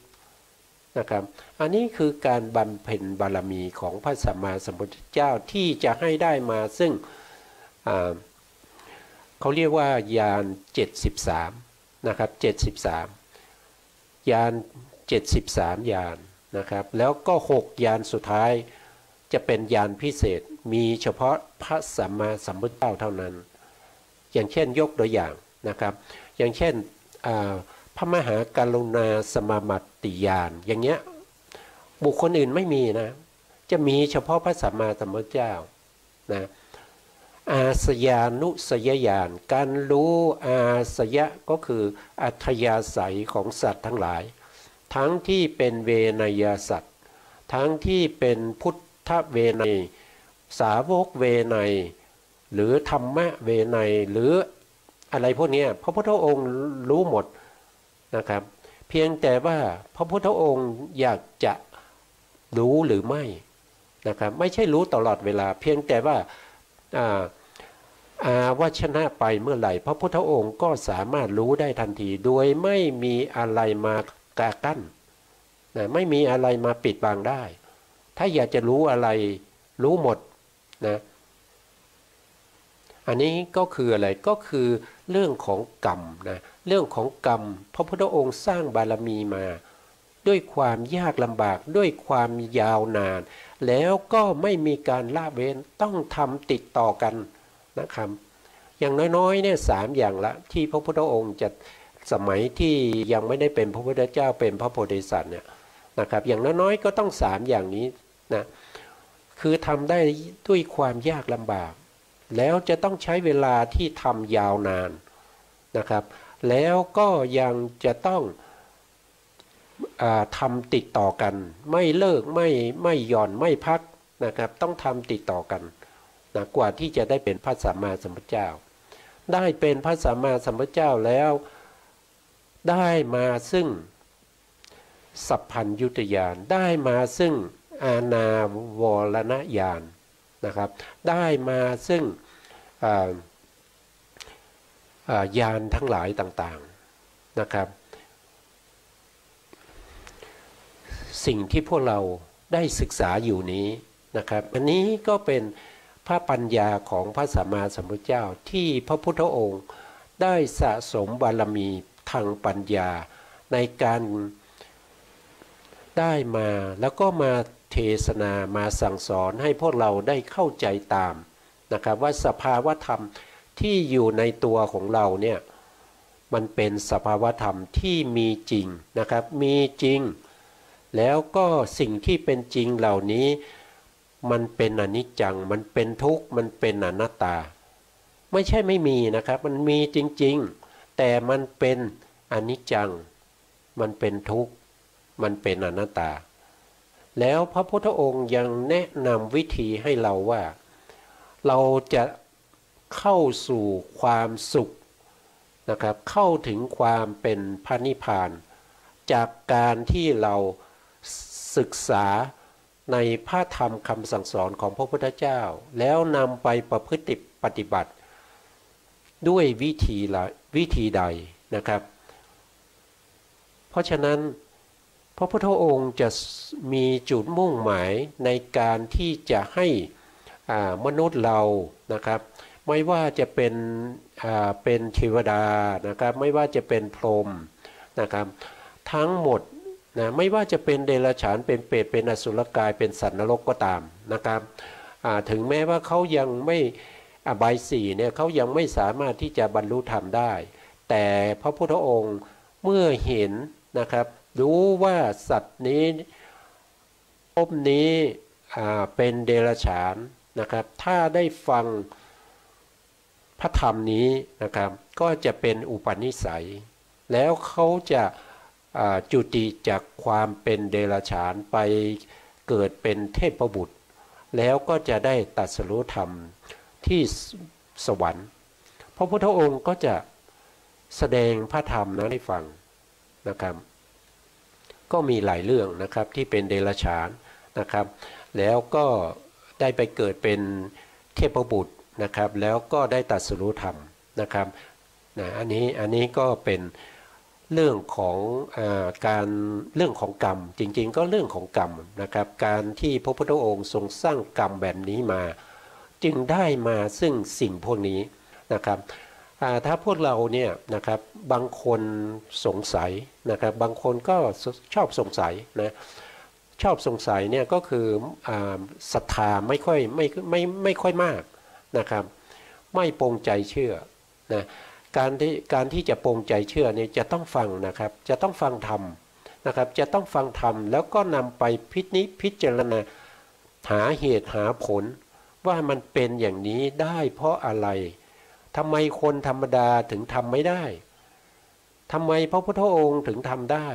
นะครับอันนี้คือการบำเพ็ญบารมีของพระสัมมาสัมพุทธเจ้าที่จะให้ได้มาซึ่งเขาเรียกว่าญาณ73นะครับ73ญาณ73ญาณนะครับแล้วก็6ญาณสุดท้ายจะเป็นญาณพิเศษมีเฉพาะพระสัมมาสัมพุทธเจ้าเท่านั้นอย่างเช่นยกตัวอย่างนะครับอย่างเช่นพระมหากรุณาสมาบัติญาณอย่างเงี้ยบุคคลอื่นไม่มีนะจะมีเฉพาะพระสัมมาสัมพุทธเจ้านะอาสยานุสยญาณการรู้อาสยะก็คืออัธยาศัยของสัตว์ทั้งหลายทั้งที่เป็นเวนยสัตว์ทั้งที่เป็นพุทธเวไนยสาวกเวไนยหรือธรรมะเวไนยหรืออะไรพวกนี้พระพุทธองค์รู้หมดนะครับเพียงแต่ว่าพระพุทธองค์อยากจะรู้หรือไม่นะครับไม่ใช่รู้ตลอดเวลาเพียงแต่ว่าวัชนะไปเมื่อไหร่พระพุทธองค์ก็สามารถรู้ได้ทันทีโดยไม่มีอะไรมากากั้นนะไม่มีอะไรมาปิดบังได้ถ้าอยากจะรู้อะไรรู้หมดนะอันนี้ก็คืออะไรก็คือ เรื่องของกรรมนะเรื่องของกรรมพระพุทธองค์สร้างบารมีมาด้วยความยากลำบากด้วยความยาวนานแล้วก็ไม่มีการละเว้นต้องทำติดต่อกันนะครับอย่างน้อยๆเนี่ย3 อย่างละที่พระพุทธองค์จะสมัยที่ยังไม่ได้เป็นพระพุทธเจ้าเป็นพระโพธิสัตว์เนี่ยนะครับอย่างน้อยๆก็ต้อง3 อย่างนี้นะคือทำได้ด้วยความยากลำบากแล้วจะต้องใช้เวลาที่ทำยาวนานนะครับแล้วก็ยังจะต้องทำติดต่อกันไม่เลิกไม่หย่อนไม่พักนะครับต้องทำติดต่อกันนะกว่าที่จะได้เป็นพระสัมมาสัมพุทธเจ้าได้เป็นพระสัมมาสัมพุทธเจ้าแล้วได้มาซึ่งสัพพัญญุตญาณได้มาซึ่งอาณาวรณญาณนะครับได้มาซึ่งญาณทั้งหลายต่างๆนะครับสิ่งที่พวกเราได้ศึกษาอยู่นี้นะครับอันนี้ก็เป็นพระปัญญาของพระสัมมาสัมพุทธเจ้าที่พระพุทธองค์ได้สะสมบารมีทางปัญญาในการได้มาแล้วก็มาเทศนามาสั่งสอนให้พวกเราได้เข้าใจตามนะครับว่าสภาวธรรมที่อยู่ในตัวของเราเนี่ยมันเป็นสภาวธรรมที่มีจริงนะครับมีจริงแล้วก็สิ่งที่เป็นจริงเหล่านี้มันเป็นอนิจจังมันเป็นทุกข์มันเป็นอนัตตาไม่ใช่ไม่มีนะครับมันมีจริงๆแต่มันเป็นอนิจจังมันเป็นทุกข์มันเป็นอนัตตาแล้วพระพุทธองค์ยังแนะนำวิธีให้เราว่าเราจะเข้าสู่ความสุขนะครับเข้าถึงความเป็นพระนิพพานจากการที่เราศึกษาในพระธรรมคำสั่งสอนของพระพุทธเจ้าแล้วนำไปประพฤติปฏิบัติด้วยวิธีใดนะครับเพราะฉะนั้นพระพุทธองค์จะมีจุดมุ่งหมายในการที่จะให้มนุษย์เรานะครับไม่ว่าจะเป็นเทวดานะครับไม่ว่าจะเป็นพรหมนะครับทั้งหมดนะไม่ว่าจะเป็นเดรัจฉานเป็นเปรตเป็นอสุรกายเป็นสัตว์นรกก็ตามนะครับถึงแม้ว่าเขายังไม่อบายสี่เนี่ยเขายังไม่สามารถที่จะบรรลุธรรมได้แต่พระพุทธองค์เมื่อเห็นนะครับรู้ว่าสัตว์นี้ภพนี้เป็นเดรัจฉานนะครับถ้าได้ฟังพระธรรมนี้นะครับก็จะเป็นอุปนิสัยแล้วเขาจะจุติจากความเป็นเดรัจฉานไปเกิดเป็นเทพบุตรแล้วก็จะได้ตรัสรู้ธรรมที่สวรรค์พระพุทธองค์ก็จะแสดงพระธรรมนั้นให้ฟังนะครับก็มีหลายเรื่องนะครับที่เป็นเดรัจฉานนะครับแล้วก็ได้ไปเกิดเป็นเทพบุตรนะครับแล้วก็ได้ตรัสรู้ธรรมนะครับอันนี้ก็เป็นเรื่องของเรื่องของกรรมจริงๆก็เรื่องของกรรมนะครับการที่พระพุทธองค์ทรงสร้างกรรมแบบนี้มาจึงได้มาซึ่งสิ่งพวกนี้นะครับถ้าพวกเราเนี่ยนะครับบางคนสงสัยนะครับบางคนก็ชอบสงสัยนะชอบสงสัยเนี่ยก็คือศรัทธาไม่ค่อยมากนะครับไม่ปรงใจเชื่อนะการที่จะปรงใจเชื่อเนี่ยจะต้องฟังนะครับจะต้องฟังธรรมนะครับจะต้องฟังธรรมแล้วก็นำไปพิจารณาหาเหตุหาผลว่ามันเป็นอย่างนี้ได้เพราะอะไรทำไมคนธรรมดาถึงทำไม่ได้ทำไมพระพุทธองค์ถึงทำได้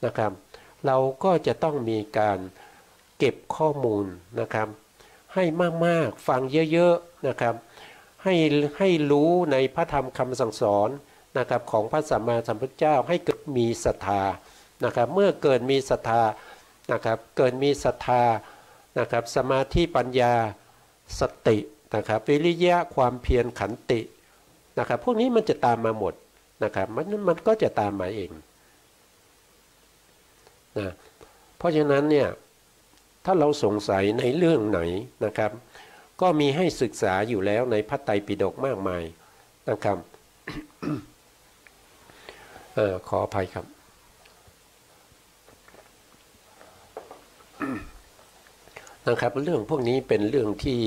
นะครับเราก็จะต้องมีการเก็บข้อมูลนะครับให้มากๆฟังเยอะๆนะครับให้รู้ในพระธรรมคำสั่งสอนนะครับของพระสัมมาสัมพุทธเจ้าให้เกิดมีศรัทธานะครับเมื่อเกิดมีศรัทธานะครับเกิดมีศรัทธานะครับสมาธิปัญญาสตินะครับวิริยะความเพียรขันตินะครับพวกนี้มันจะตามมาหมดนะครับมันก็จะตามมาเองนะเพราะฉะนั้นเนี่ยถ้าเราสงสัยในเรื่องไหนนะครับก็มีให้ศึกษาอยู่แล้วในพระไตรปิฎกมากมายนะครับ ขออภัยครับนะครับเรื่องพวกนี้เป็นเรื่องที่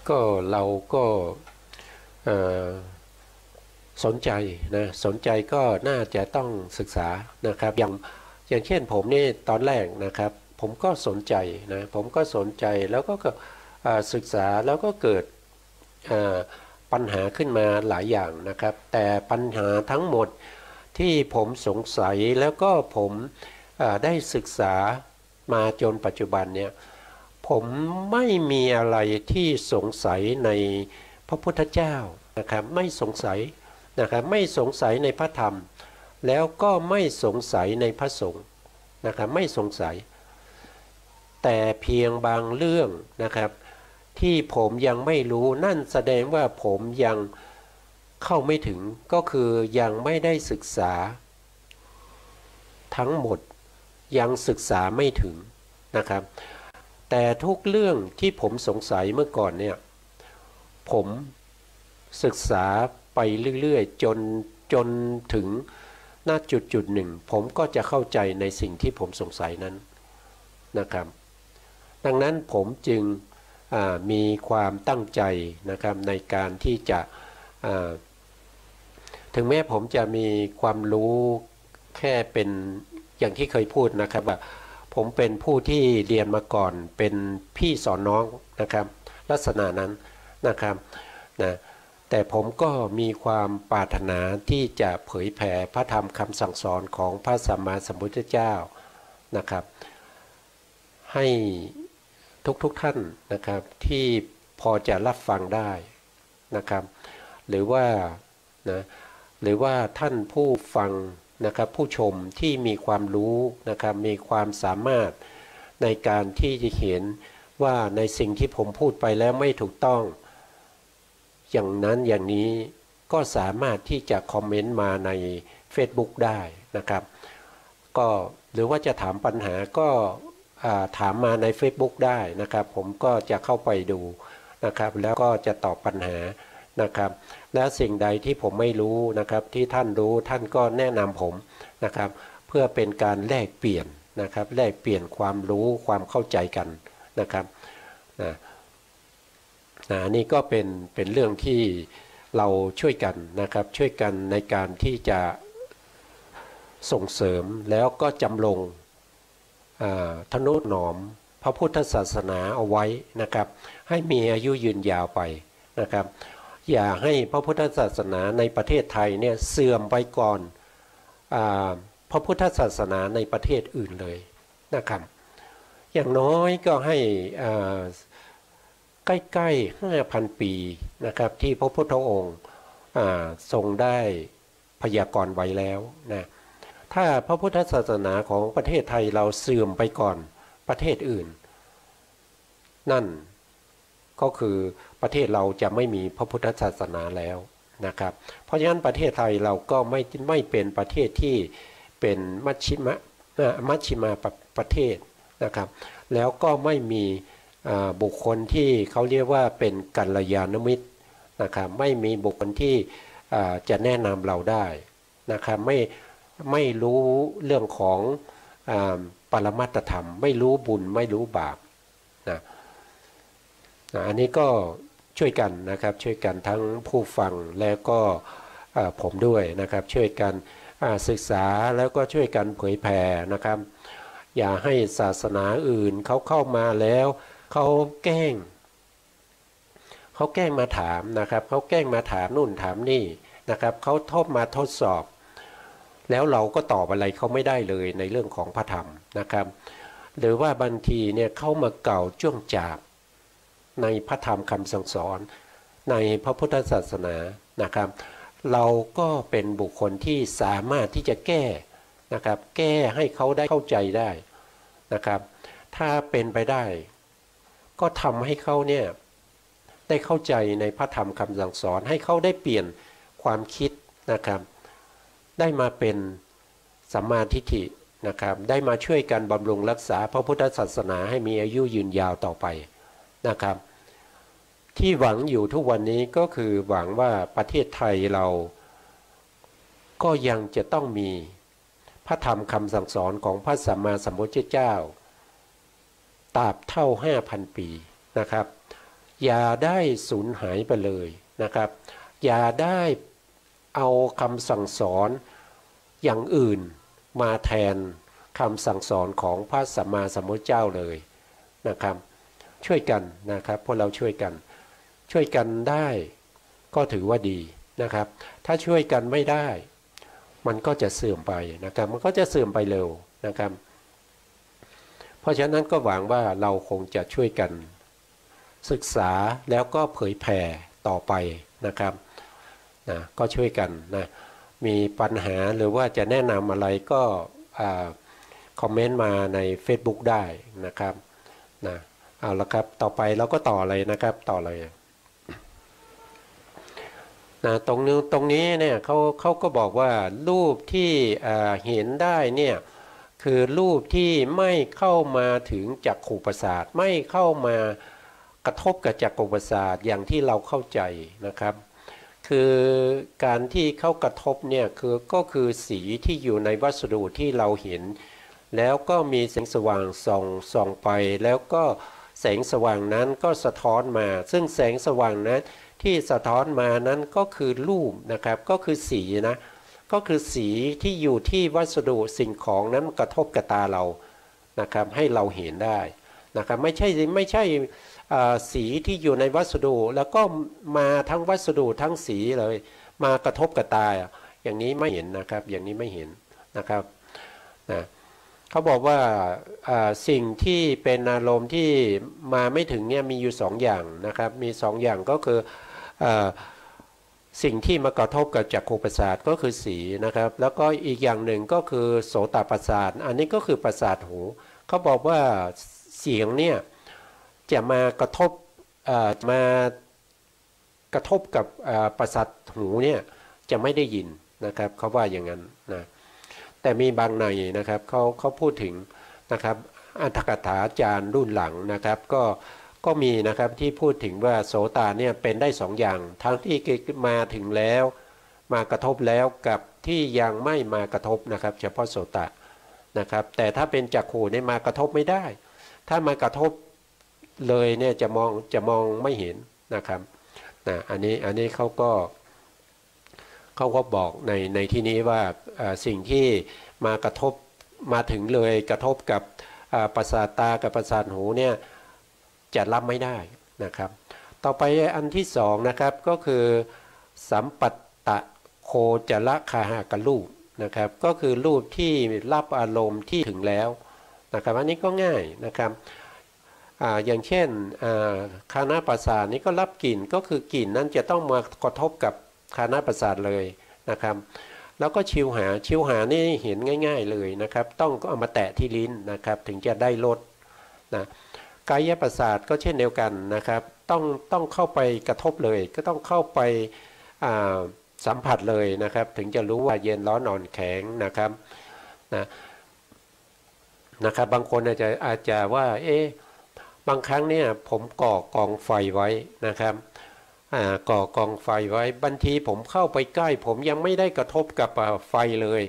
ก็เราก็สนใจนะสนใจก็น่าจะต้องศึกษานะครับอย่างเช่นผมนี่ตอนแรกนะครับผมก็สนใจนะผมก็สนใจแล้วก็ศึกษาแล้วก็เกิดปัญหาขึ้นมาหลายอย่างนะครับแต่ปัญหาทั้งหมดที่ผมสงสัยแล้วก็ผมได้ศึกษามาจนปัจจุบันเนี่ยผมไม่มีอะไรที่สงสัยในพระพุทธเจ้านะครับไม่สงสัยนะครับไม่สงสัยในพระธรรมแล้วก็ไม่สงสัยในพระสงฆ์นะครับไม่สงสัยแต่เพียงบางเรื่องนะครับที่ผมยังไม่รู้นั่นแสดงว่าผมยังเข้าไม่ถึงก็คือยังไม่ได้ศึกษาทั้งหมดยังศึกษาไม่ถึงนะครับแต่ทุกเรื่องที่ผมสงสัยเมื่อก่อนเนี่ยผมศึกษาไปเรื่อยๆจนถึงณจุดหนึ่งผมก็จะเข้าใจในสิ่งที่ผมสงสัยนั้นนะครับดังนั้นผมจึงมีความตั้งใจนะครับในการที่จะถึงแม้ผมจะมีความรู้แค่เป็นอย่างที่เคยพูดนะครับว่าผมเป็นผู้ที่เรียนมาก่อนเป็นพี่สอนน้องนะครับลักษณะนั้นนะครับนะแต่ผมก็มีความปรารถนาที่จะเผยแผ่พระธรรมคำสั่งสอนของพระสัมมาสัมพุทธเจ้านะครับให้ทุกท่านนะครับที่พอจะรับฟังได้นะครับหรือว่าท่านผู้ฟังนะครับผู้ชมที่มีความรู้นะครับมีความสามารถในการที่จะเห็นว่าในสิ่งที่ผมพูดไปแล้วไม่ถูกต้องอย่างนั้นอย่างนี้ก็สามารถที่จะคอมเมนต์มาใน Facebook ได้นะครับก็หรือว่าจะถามปัญหาก็ถามมาใน Facebook ได้นะครับผมก็จะเข้าไปดูนะครับแล้วก็จะตอบปัญหานะครับและสิ่งใดที่ผมไม่รู้นะครับที่ท่านรู้ท่านก็แนะนำผมนะครับเพื่อเป็นการแลกเปลี่ยนนะครับแลกเปลี่ยนความรู้ความเข้าใจกันนะครับนี่ก็เป็นเรื่องที่เราช่วยกันนะครับช่วยกันในการที่จะส่งเสริมแล้วก็จำลงทนุถนอมพระพุทธศาสนาเอาไว้นะครับให้มีอายุยืนยาวไปนะครับอย่าให้พระพุทธศาสนาในประเทศไทยเนี่ยเสื่อมไปก่อนพระพุทธศาสนาในประเทศอื่นเลยนะครับอย่างน้อยก็ให้ใกล้ๆ 5,000 ปีนะครับที่พระพุทธองค์ทรงได้พยากรณ์ไว้แล้วนะถ้าพระพุทธศาสนาของประเทศไทยเราเสื่อมไปก่อนประเทศอื่นนั่นก็คือประเทศเราจะไม่มีพระพุทธศาสนาแล้วนะครับเพราะฉะนั้นประเทศไทยเราก็ไม่เป็นประเทศที่เป็นมัชชิมาประเทศนะครับแล้วก็ไม่มีบุคคลที่เขาเรียกว่าเป็นกัลยาณมิตรนะครับไม่มีบุคคลที่จะแนะนำเราได้นะครับไม่รู้เรื่องของปรมัตถธรรมไม่รู้บุญไม่รู้บาปนะอันนี้ก็ช่วยกันนะครับช่วยกันทั้งผู้ฟังแล้วก็ผมด้วยนะครับช่วยกันศึกษาแล้วก็ช่วยกันเผยแผ่นะครับอย่าให้ศาสนาอื่นเขาเข้ามาแล้วเขาแกล้งมาถามนะครับเขาแกล้งมาถามนู่นถามนี่นะครับเขามาทดสอบแล้วเราก็ตอบอะไรเขาไม่ได้เลยในเรื่องของพระธรรมนะครับหรือว่าบางทีเนี่ยเข้ามาเก่าจ้วงจาบในพระธรรมคำสั่งสอนในพระพุทธศาสนานะครับเราก็เป็นบุคคลที่สามารถที่จะแก้นะครับแก้ให้เขาได้เข้าใจได้นะครับถ้าเป็นไปได้ก็ทำให้เขาเนี่ยได้เข้าใจในพระธรรมคำสั่งสอนให้เขาได้เปลี่ยนความคิดนะครับได้มาเป็นสัมมาทิฏฐิ นะครับได้มาช่วยกันบำรุงรักษาพระพุทธศาสนาให้มีอายุยืนยาวต่อไปนะครับที่หวังอยู่ทุกวันนี้ก็คือหวังว่าประเทศไทยเราก็ยังจะต้องมีพระธรรมคำสั่งสอนของพระสัมมาสัมพุทธเจ้าตราบเท่า 5,000 ปีนะครับอย่าได้สูญหายไปเลยนะครับอย่าได้เอาคำสั่งสอนอย่างอื่นมาแทนคำสั่งสอนของพระสัมมาสัมพุทธเจ้าเลยนะครับช่วยกันนะครับพวกเราช่วยกันได้ก็ถือว่าดีนะครับถ้าช่วยกันไม่ได้มันก็จะเสื่อมไปนะครับมันก็จะเสื่อมไปเร็วนะครับเพราะฉะนั้นก็หวังว่าเราคงจะช่วยกันศึกษาแล้วก็เผยแผ่ต่อไปนะครับนะก็ช่วยกันนะมีปัญหาหรือว่าจะแนะนำอะไรก็คอมเมนต์มาใน Facebook ได้นะครับนะเอาละครับต่อไปเราก็ต่อเลยนะครับต่อเลยนะตรงนี้เนี่ยเขาก็บอกว่ารูปที่เห็นได้เนี่ยคือรูปที่ไม่เข้ามาถึงจักขุประสาทไม่เข้ามากระทบกับจักขุประสาทอย่างที่เราเข้าใจนะครับคือการที่เข้ากระทบเนี่ยก็คือสีที่อยู่ในวัสดุที่เราเห็นแล้วก็มีแสงสว่างส่องไปแล้วก็แสงสว่างนั้นก็สะท้อนมาซึ่งแสงสว่างนั้นที่สะท้อนมานั้นก็คือรูปนะครับก็คือสีนะก็คือสีที่อยู่ที่วัสดุสิ่งของนั้นกระทบกับตาเรานะครับให้เราเห็นได้นะครับไม่ใช่สีที่อยู่ในวัสดุแล้วก็มาทั้งวัสดุทั้งสีเลยมากระทบกับตาอย่างนี้ไม่เห็นนะครับอย่างนี้ไม่เห็นนะครับนะเขาบอกว่าสิ่งที่เป็นอารมณ์ที่มาไม่ถึงเนี่ยมีอยู่2 อย่างนะครับมี2 อย่างก็คือสิ่งที่มากระทบกับจักขุประสาทก็คือสีนะครับแล้วก็อีกอย่างหนึ่งก็คือโสตประสาทอันนี้ก็คือประสาทหูเขาบอกว่าเสียงเนี่ยจะมากระทบกับประสาทหูเนี่ยจะไม่ได้ยินนะครับเขาว่าอย่างนั้นนะแต่มีบางในนะครับเขาพูดถึงนะครับอัตถกถาจารย์รุ่นหลังนะครับก็มีนะครับที่พูดถึงว่าโสตเนี่ยเป็นได้2 อย่างทั้งที่มาถึงแล้วมากระทบแล้วกับที่ยังไม่มากระทบนะครับเฉพาะโสตนะครับแต่ถ้าเป็นจักขุเนี่ยมากระทบไม่ได้ถ้ามากระทบเลยเนี่ยจะมองไม่เห็นนะครับนะอันนี้เขาก็บอกในที่นี้ว่าสิ่งที่มากระทบมาถึงเลยกระทบกับประสาทตากับประสาทหูเนี่ยจะรับไม่ได้นะครับต่อไปอันที่2นะครับก็คือสัมปัตตะโคจรคาหากรูปนะครับก็คือรูปที่รับอารมณ์ที่ถึงแล้วนะครับอันนี้ก็ง่ายนะครับอย่างเช่นคานาประสาทนี้ก็รับกลิ่นก็คือกลิ่นนั้นจะต้องมากระทบกับคานาประสาทเลยนะครับแล้วก็ชิวหานี่เห็นง่ายๆเลยนะครับต้องเอามาแตะที่ลิ้นนะครับถึงจะได้รสนะกายประสาทก็เช่นเดียวกันนะครับต้องเข้าไปกระทบเลยก็ต้องเข้าไปสัมผัสเลยนะครับถึงจะรู้ว่าเย็นร้อนอ่อนแข็งนะครับนะครับบางคนอาจจะว่าบางครั้งเนี่ยผมก่อกองไฟไว้นะครับก่อกองไฟไว้บางทีผมเข้าไปใกล้ผมยังไม่ได้กระทบกับไฟเลย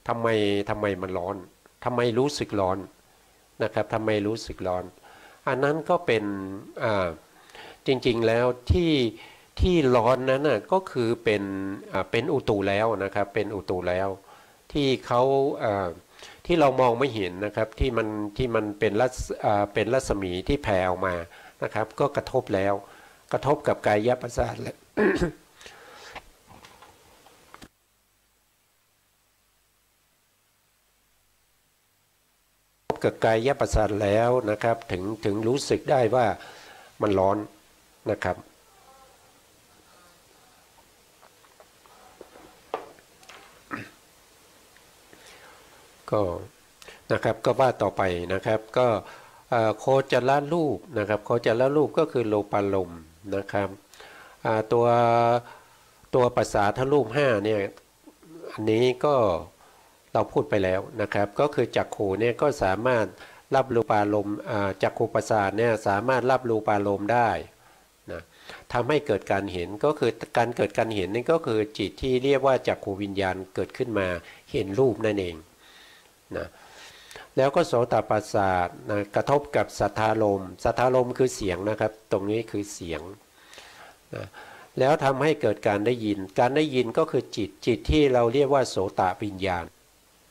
ทำไมมันร้อนทำไมรู้สึกร้อนนะครับทำไมรู้สึกร้อนอันนั้นก็เป็นจริงๆแล้วที่ร้อนนั้นน่ะก็คือเป็นอุตุแล้วนะครับเป็นอุตุแล้วที่เขาที่เรามองไม่เห็นนะครับที่มันเป็นรัศมีที่แผ่ออกมานะครับก็กระทบแล้วกระทบกับกายประสาทแล้ว กับกายประสาทแล้วนะครับถึงรู้สึกได้ว่ามันร้อนนะครับก็นะครับก็ว่าต่อไปนะครับก็โคจรรูปนะครับโคจรรูปก็คือโลปารมณ์นะครับตัวภาษาทรูป5เนี่ยอันนี้ก็ เราพูดไปแล้วนะครับก็คือจักขุเนี่ยก็สามารถรับรูปารมณ์จักขุประสาทเนี่ยสามารถรับรูปารมณ์ได้นะทำให้เกิดการเห็นก็คือการเกิดการเห็นนี่ก็คือจิตที่เรียกว่าจักขุวิญญาณเกิดขึ้นมาเห็นรูปนั่นเองนะแล้วก็โสตประสาทนะกระทบกับสัทธารมณ์สัทธารมณ์คือเสียงนะครับตรงนี้คือเสียงนะแล้วทำให้เกิดการได้ยินการได้ยินก็คือจิตที่เราเรียกว่าโสตวิญญาณ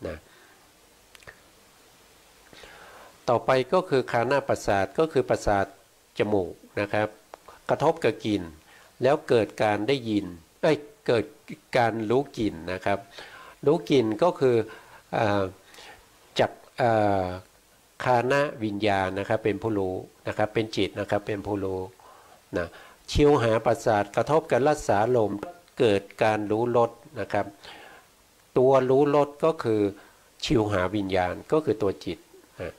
นะต่อไปก็คือคานาประสาทก็คือประสาทจมูกนะครับกระทบกับกลิ่นแล้วเกิดการได้ยินเกิดการรู้กลิ่นนะครับรู้กลิ่นก็คือจากคานะวิญญาณนะครับเป็นผู้รู้นะครับเป็นจิตนะครับเป็นผู้รู้นะชิวหาประสาทกระทบกับรสารมเกิดการรู้รสนะครับตัวรู้รสก็คือชิวหาวิญญาณก็คือตัวจิตนะ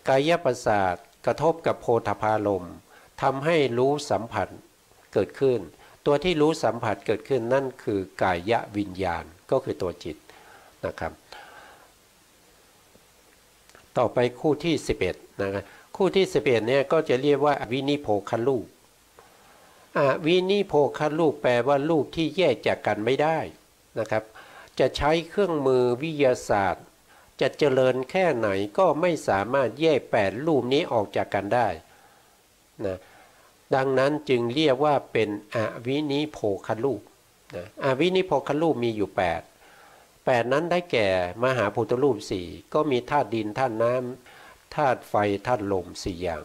กายประสาทกระทบกับโพธพารมณ์ทำให้รู้สัมผัสเกิดขึ้นตัวที่รู้สัมผัสเกิดขึ้นนั่นคือกายวิญญาณก็คือตัวจิตนะครับต่อไปคู่ที่11นะครับคู่ที่11เนี่ยก็จะเรียกว่าวินิโพคลูปวินิโพคลูปแปลว่ารูปที่แยกจากกันไม่ได้นะครับจะใช้เครื่องมือวิทยาศาสตร์จะเจริญแค่ไหนก็ไม่สามารถแยก8รูปนี้ออกจากกันได้นะดังนั้นจึงเรียกว่าเป็นอวินิโพคลูปนะอวินิโพคลูปมีอยู่8นั้นได้แก่มหาพุทธรูป4ก็มีธาตุดินธาตุน้ำธาตุไฟธาตุลม4อย่าง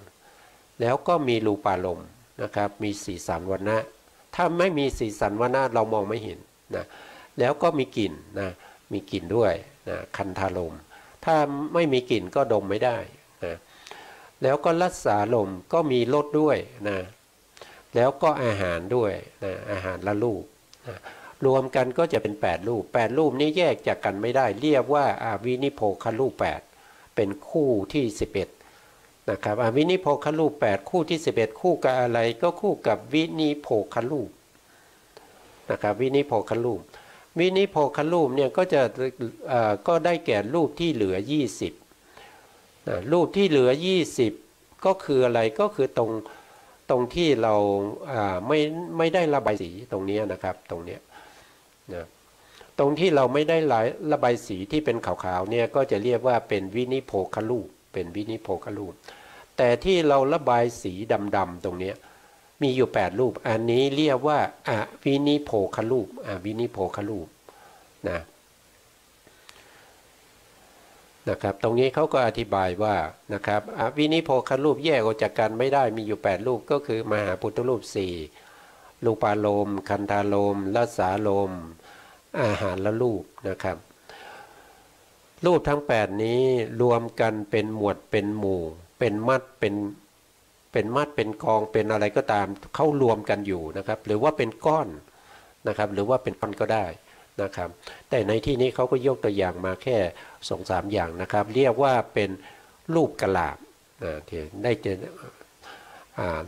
แล้วก็มีรูปารมณ์นะครับมีสีสันวรรณะถ้าไม่มีสีสันวรรณะเรามองไม่เห็นนะแล้วก็มีกลิ่นนะมีกลิ่นด้วยนะคันธารมณ์ถ้าไม่มีกลิ่นก็ดมไม่ได้นะแล้วก็รสารมณ์ก็มีรสด้วยนะแล้วก็อาหารด้วยนะอาหารละรูปนะรวมกันก็จะเป็น8รูปนี้แยกจากกันไม่ได้เรียกว่าวินิโพคลูป8เป็นคู่ที่11นะครับวินิโพคลูป8คู่ที่11คู่กับอะไรก็คู่กับวินิโพคลูปนะครับวินิโพคลูปเนี่ยก็ได้แก่รูปที่เหลือ20รูปที่เหลือ20ก็คืออะไรก็คือตรงที่เราไม่ได้ระบายสีตรงนี้นะครับตรงนี้นะตรงที่เราไม่ได้ระบายสีที่เป็นขาวๆเนี่ยก็จะเรียกว่าเป็นวินิโพคลูปเป็นวินิโพคลูปแต่ที่เราระบายสีดำๆตรงนี้มีอยู่8รูปอันนี้เรียกว่าวินิโพคลูปวินิโพคลูปนะครับตรงนี้เขาก็อธิบายว่านะครับวินิโพคลูปแยกออกจากกันไม่ได้มีอยู่8รูปก็คือมหาพุทธรูป4รูปารมณ์คันธารมณ์รสารมณ์อาหารละรูปนะครับรูปทั้ง8นี้รวมกันเป็นหมวดเป็นหมู่เป็นมัดเป็นกองเป็นอะไรก็ตามเข้ารวมกันอยู่นะครับหรือว่าเป็นก้อนนะครับหรือว่าเป็นก้อนก็ได้นะครับแต่ในที่นี้เขาก็ยกตัวอย่างมาแค่2-3อย่างนะครับเรียกว่าเป็นรูปกะลาบที่ได้เจอ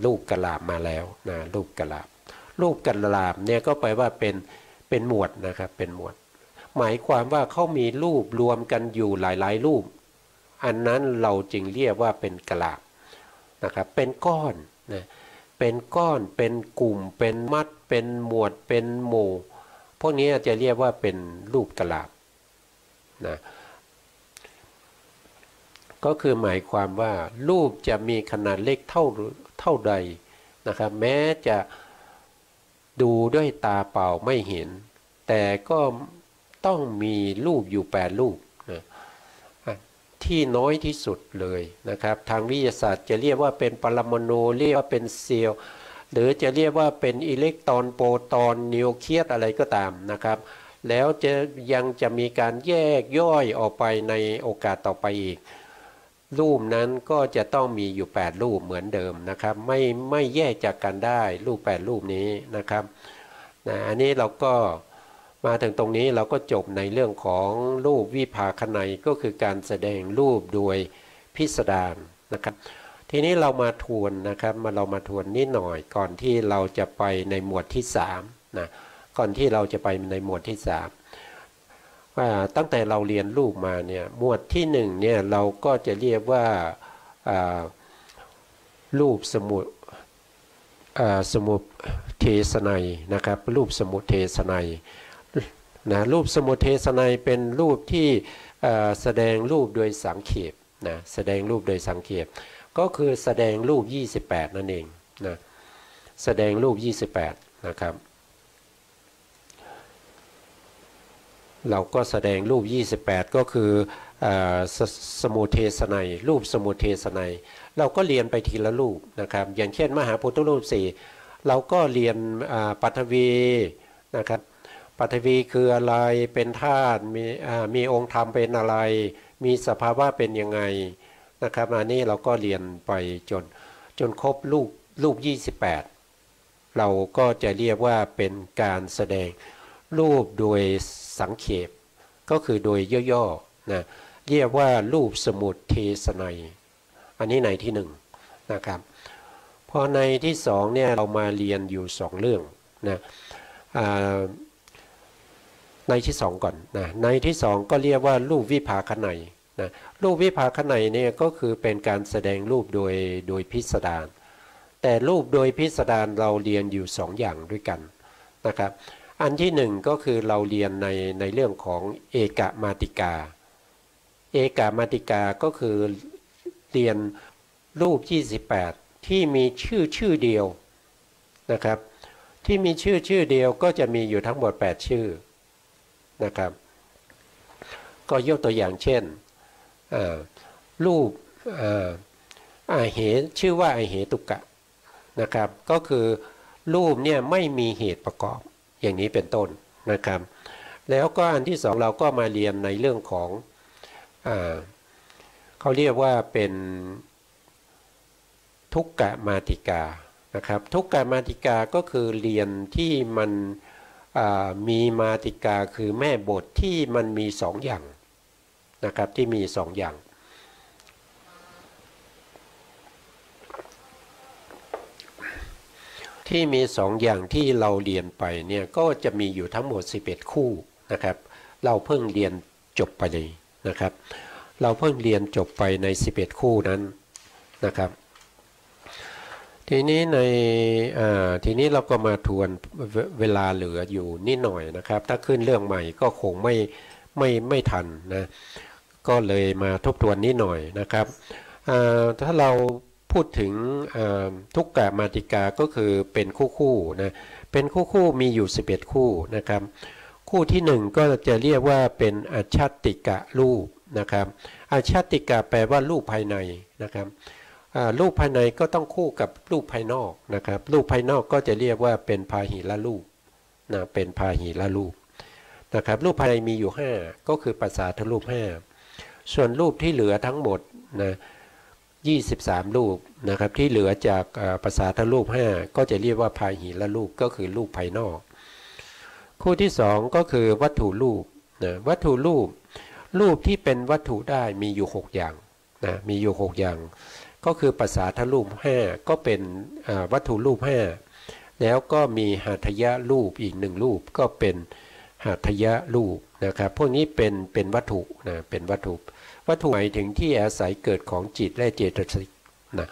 รูปกะลาบมาแล้วนะรูปกะลาบเนี่ยก็แปลว่าเป็นหมวดนะครับเป็นหมวดหมายความว่าเขามีรูปรวมกันอยู่หลายๆรูปอันนั้นเราจึงเรียกว่าเป็นกะลาบนะครับเป็นก้อนนะเป็นก้อนเป็นกลุ่มเป็นมัดเป็นหมวดเป็นหมู่พวกนี้จะเรียกว่าเป็นรูปกะลาบนะก็คือหมายความว่ารูปจะมีขนาดเล็กเท่าใดนะครับแม้จะดูด้วยตาเปล่าไม่เห็นแต่ก็ต้องมีรูปอยู่8รูปนะที่น้อยที่สุดเลยนะครับทางวิทยาศาสตร์จะเรียกว่าเป็นปรมาณูเรียกว่าเป็นเซลล์หรือจะเรียกว่าเป็นอิเล็กตรอนโปรตอนนิวเคลียสอะไรก็ตามนะครับแล้วยังจะมีการแยกย่อยออกไปในโอกาสต่อไปอีกรูปนั้นก็จะต้องมีอยู่8รูปเหมือนเดิมนะครับไม่แยกจากกันได้รูป8รูปนี้นะครับอันนี้เราก็มาถึงตรงนี้เราก็จบในเรื่องของรูปวิภาคนัยก็คือการแสดงรูปโดยพิสดารนะครับทีนี้เรามาทวนนะครับเรามาทวนนิดหน่อยก่อนที่เราจะไปในหมวดที่3นะก่อนที่เราจะไปในหมวดที่3 ว่าตั้งแต่เราเรียนรูปมาเนี่ยหมวดที่หนึ่งเนี่ยเราก็จะเรียกว่ารูปสมุเทศนัยนะครับรูปสมุเทศนัยนะรูปสมุเทศนัยเป็นรูปที่แสดงรูปโดยสังเขปนะแสดงรูปโดยสังเขปก็คือแสดงรูป28นั่นเองนะแสดงรูป28นะครับเราก็แสดงรูป28ก็คือสมุเทศนัยรูปสมุเทศนัยเราก็เรียนไปทีละรูปนะครับอย่างเช่นมหาพุทธรูป4เราก็เรียนปฐวีนะครับปฐวีคืออะไรเป็นธาตุมีองค์ธรรมเป็นอะไรมีสภาวะเป็นยังไงนะครับอันนี้เราก็เรียนไปจนครบรูป28เราก็จะเรียกว่าเป็นการแสดงรูปโดยสังเขปก็คือโดยย่อๆนะเรียกว่ารูปสมุเทศนัยอันนี้ในที่1นะครับพอในที่2เนี่ยเรามาเรียนอยู่2เรื่องนะในที่2ก่อนนะในที่2ก็เรียกว่ารูปวิภาคนัยนะรูปวิภาคนัยเนี่ยก็คือเป็นการแสดงรูปโดยพิสดารแต่รูปโดยพิสดารเราเรียนอยู่2อย่างด้วยกันนะครับอันที่1ก็คือเราเรียนในเรื่องของเอกมาติกาเอกมาติกาก็คือเรียนรูป28ที่มีชื่อเดียวนะครับที่มีชื่อเดียวก็จะมีอยู่ทั้งหมด8ชื่อนะครับก็ยกตัวอย่างเช่นรูปอาเหชื่อว่าอาเหตุกะนะครับก็คือรูปเนี่ยไม่มีเหตุประกอบอย่างนี้เป็นต้นนะครับแล้วก็อันที่2เราก็มาเรียนในเรื่องของเขาเรียกว่าเป็นทุกกะมาติกานะครับทุกกะมาติกาก็คือเรียนที่มันมีมาติกาคือแม่บทที่มันมี2อย่างนะครับที่มี2อย่างที่มี2อย่างที่เราเรียนไปเนี่ยก็จะมีอยู่ทั้งหมด11คู่นะครับเราเพิ่งเรียนจบไปเลยนะครับเราเพิ่งเรียนจบไปใน11คู่นั้นนะครับทีนี้เราก็มาทวนเวลาเหลืออยู่นิดหน่อยนะครับถ้าขึ้นเรื่องใหม่ก็คงไม่ทันนะก็เลยมาทบทวนนิดหน่อยนะครับถ้าเราพูดถึงทุกกะมาติกาก็คือเป็นคู่นะเป็นคู่มีอยู่11คู่นะครับคู่ที่1ก็จะเรียกว่าเป็นอัจฉติกะรูปนะครับอัจฉติกะแปลว่ารูปภายในนะครับรูปภายในก็ต้องคู่กับรูปภายนอกนะครับรูปภายนอกก็จะเรียกว่าเป็นพาหิละรูปนะเป็นพาหิละรูปนะครับรูปภายในมีอยู่5ก็คือปัสสาทรูป5ส่วนรูปที่เหลือทั้งหมดนะ23รูปนะครับที่เหลือจากปัสสาทรูป5ก็จะเรียกว่าพาหิละรูปก็คือรูปภายนอกคู่ที่2ก็คือวัตถุรูปนะวัตถุรูปที่เป็นวัตถุได้มีอยู่6อย่างนะมีอยู่6อย่างก็คือปัสสาทรูป5ก็เป็นวัตถุรูป5แล้วก็มีหัตถยรูปอีก1รูปก็เป็นหัตถยรูปนะครับพวกนี้เป็นวัตถุนะเป็นวัตถุหมายถึงที่อาศัยเกิดของจิตและเจตสิกนะ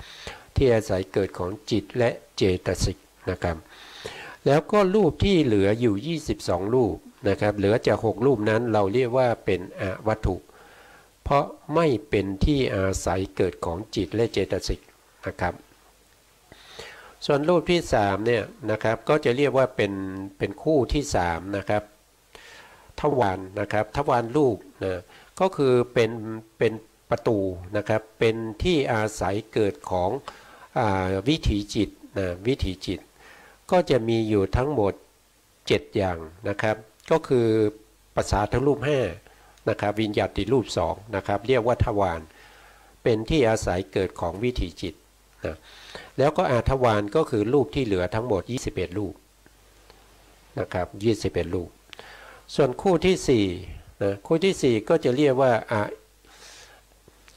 ที่อาศัยเกิดของจิตและเจตสิกนะครับแล้วก็รูปที่เหลืออยู่22รูปนะครับเหลือจาก6รูปนั้นเราเรียกว่าเป็นอวัตถุเพราะไม่เป็นที่อาศัยเกิดของจิตและเจตสิกนะครับส่วนรูปที่3เนี่ยนะครับก็จะเรียกว่าเป็นคู่ที่3นะครับทวารนะครับทวารรูปนะก็คือเป็นประตูนะครับเป็นที่อาศัยเกิดของวิถีจิตนะวิถีจิตก็จะมีอยู่ทั้งหมด7อย่างนะครับก็คือปัสสาทรูป5นะครับวิญญาติรูป2นะครับเรียกว่าทวารเป็นที่อาศัยเกิดของวิถีจิตนะแล้วก็อาทวารก็คือรูปที่เหลือทั้งหมด21รูปนะครับ21รูปส่วนคู่ที่4นะคู่ที่4ก็จะเรียกว่า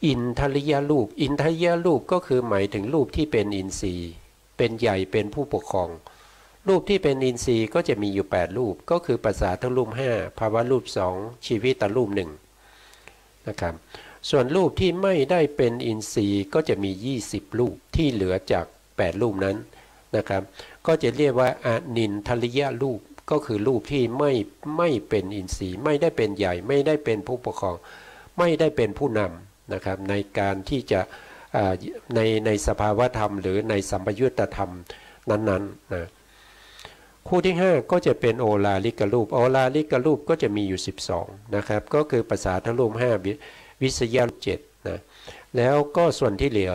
อินทริยรูปอินทริยรูปก็คือหมายถึงรูปที่เป็นอินทรีย์เป็นใหญ่เป็นผู้ปกครอง รูปที่เป็นอินทรีย์ก็จะมีอยู่8รูปก็คือปัสสาวะรูป5ภาวะรูป2ชีวิตรูป1นะครับส่วนรูปที่ไม่ได้เป็นอินทรีย์ก็จะมี20รูปที่เหลือจาก8รูปนั้นนะครับก็จะเรียกว่าอนินทริยรูปก็คือรูปที่ไม่เป็นอินทรีย์ไม่ได้เป็นใหญ่ไม่ได้เป็นผู้ปกครองไม่ได้เป็นผู้นำนะครับในการที่จะในสภาวะธรรมหรือในสัมปยุตธรรมนั้นๆนะคู่ที่5ก็จะเป็นโอลาลิกรูปโอลาลิกรูปก็จะมีอยู่12นะครับก็คือปัสสาวะรูป5วิสยารูป7นะแล้วก็ส่วนที่เหลือ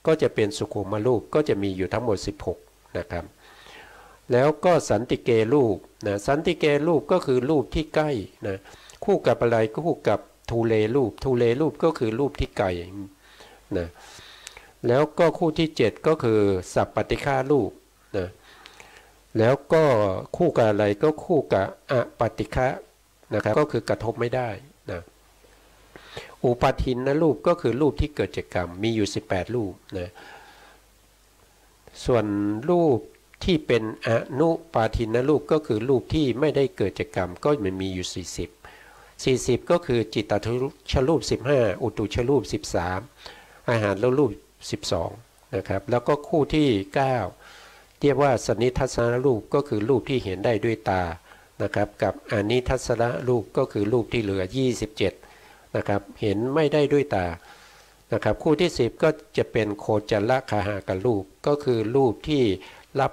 ก็จะเป็นสุขุมรูปก็จะมีอยู่ทั้งหมด16นะครับแล้วก็สันติเกรูปนะสันติเกรูปก็คือรูปที่ใกล้นะคู่กับอะไรคู่กับทูเลรูปทูเลรูปก็คือรูปที่ไกลนะแล้วก็คู่ที่7ก็คือสัพปฏิฆารูปนะแล้วก็คู่กับอะไรก็คู่กับอปฏิฆะนะครับก็คือกระทบไม่ได้นะอุปาทินรูปก็คือรูปที่เกิดจากกรรมมีอยู่18รูปนะส่วนรูปที่เป็นอนุปาทินรูปก็คือรูปที่ไม่ได้เกิดจากกรรมก็มันมีอยู่40ก็คือจิตตชรูป15อุตุชรูป13อาหารรูป12นะครับแล้วก็คู่ที่9เรียกว่าสนิทัศนรูปก็คือรูปที่เห็นได้ด้วยตานะครับกับอนิทัศนรูปก็คือรูปที่เหลือ27นะครับเห็นไม่ได้ด้วยตานะครับคู่ที่10ก็จะเป็นโคจรคหากรูปก็คือรูปที่รับ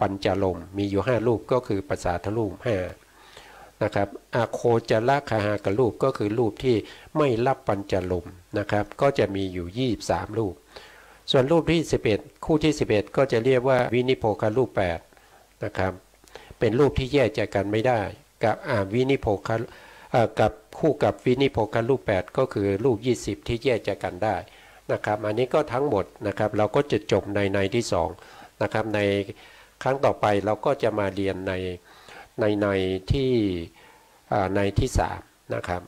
ปัญจลมมีอยู่5รูปก็คือปัสสาวะรูป5นะครับอโคจรคหากรูปก็คือรูปที่ไม่รับปัญจลมนะครับก็จะมีอยู่23รูปส่วนรูปที่11คู่ที่11ก็จะเรียกว่าวินิโพครูป8นะครับเป็นรูปที่แยกจากกันไม่ได้กับวินิโพคกับคู่กับวินิโพครูป8ก็คือรูป20ที่แยกจากกันได้นะครับอันนี้ก็ทั้งหมดนะครับเราก็จะจบในที่2นะครับในครั้งต่อไปเราก็จะมาเรียนในที่3นะครับ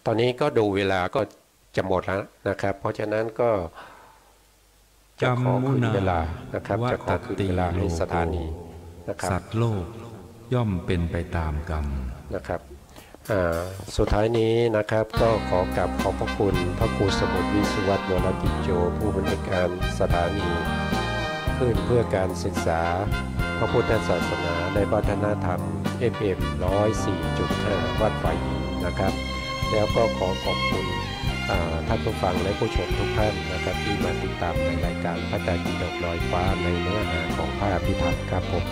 ตอนนี้ก็ดูเวลาก็จะหมดแล้วนะครับเพราะฉะนั้นก็จะขอคืนเวลานะครับจะขอคืนเวลาให้สถานีนะครับสัตว์โลกย่อมเป็นไปตามกรรมนะครับสุดท้ายนี้นะครับก็ขอกราบขอบพระคุณพระครูสมุทรวิสุวัฒน์วรกิจโจผู้บริการสถานีขึ้นเพื่อการศึกษาพระพุทธศาสนาในวัฒนธรรม FM 104.5 วัดฝ่ายหญิงนะครับแล้วก็ขอบคุณท่านผู้ฟังและผู้ชมทุกท่านนะครับที่มาติดตามในรายการพระไตรปิฎกลอยฟ้าในเนื้อหาของพระอภิธรรมครับผม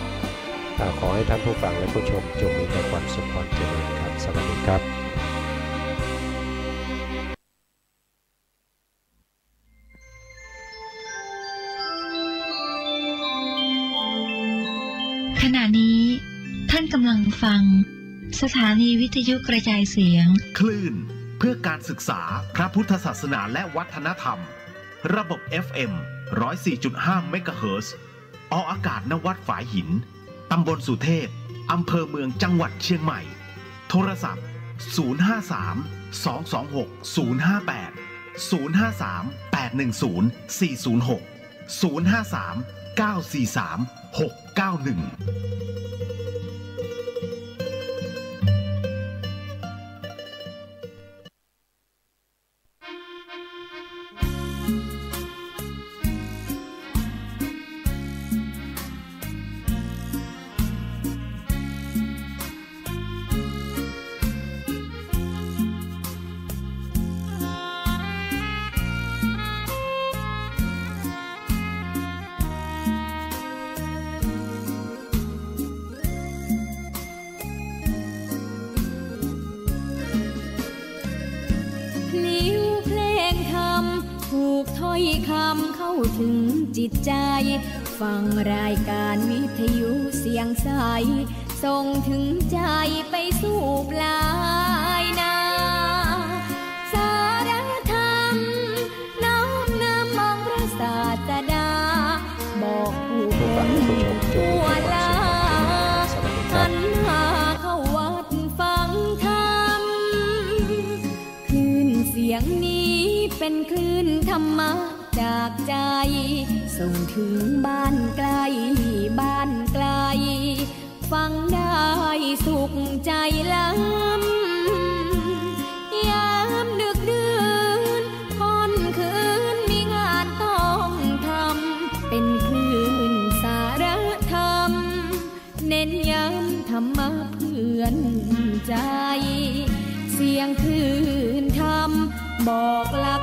ขอให้ท่านผู้ฟังและผู้ชมจงมีแต่ความสุขความเจริญครับสวัสดีครับขณะนี้ท่านกำลังฟังสถานีวิทยุกระจายเสียงคลื่นเพื่อการศึกษาพระพุทธศาสนาและวัฒนธรรมระบบ FM 104.5 เมกะเฮิรตซ์ออกอากาศณวัดฝายหินตำบลสุเทพอำเภอเมืองจังหวัดเชียงใหม่โทรศัพท์053-226-058-053-810-406 053-943-691เข้าถึงจิตใจฟังรายการวิทยุเสียงใสส่งถึงใจไปสู่ปลายนาสารธรรมน้อมนำมองพระศาสดาบอกผู้คนทั่วลาหันมาเข้าวัดฟังธรรมคลื่นเสียงนี้เป็นคลื่นธรรมะจากใจส่ ส่งถึงบ้านไกลบ้านไกลฟังได้สุขใจล้ำยามดึกดื่นค่อนคืนมีงานต้องทำเป็นคลื่นสารธรรมเน้นย้ำธรรมะเพื่อนใจเสียงคลื่นธรรมบอกหลัก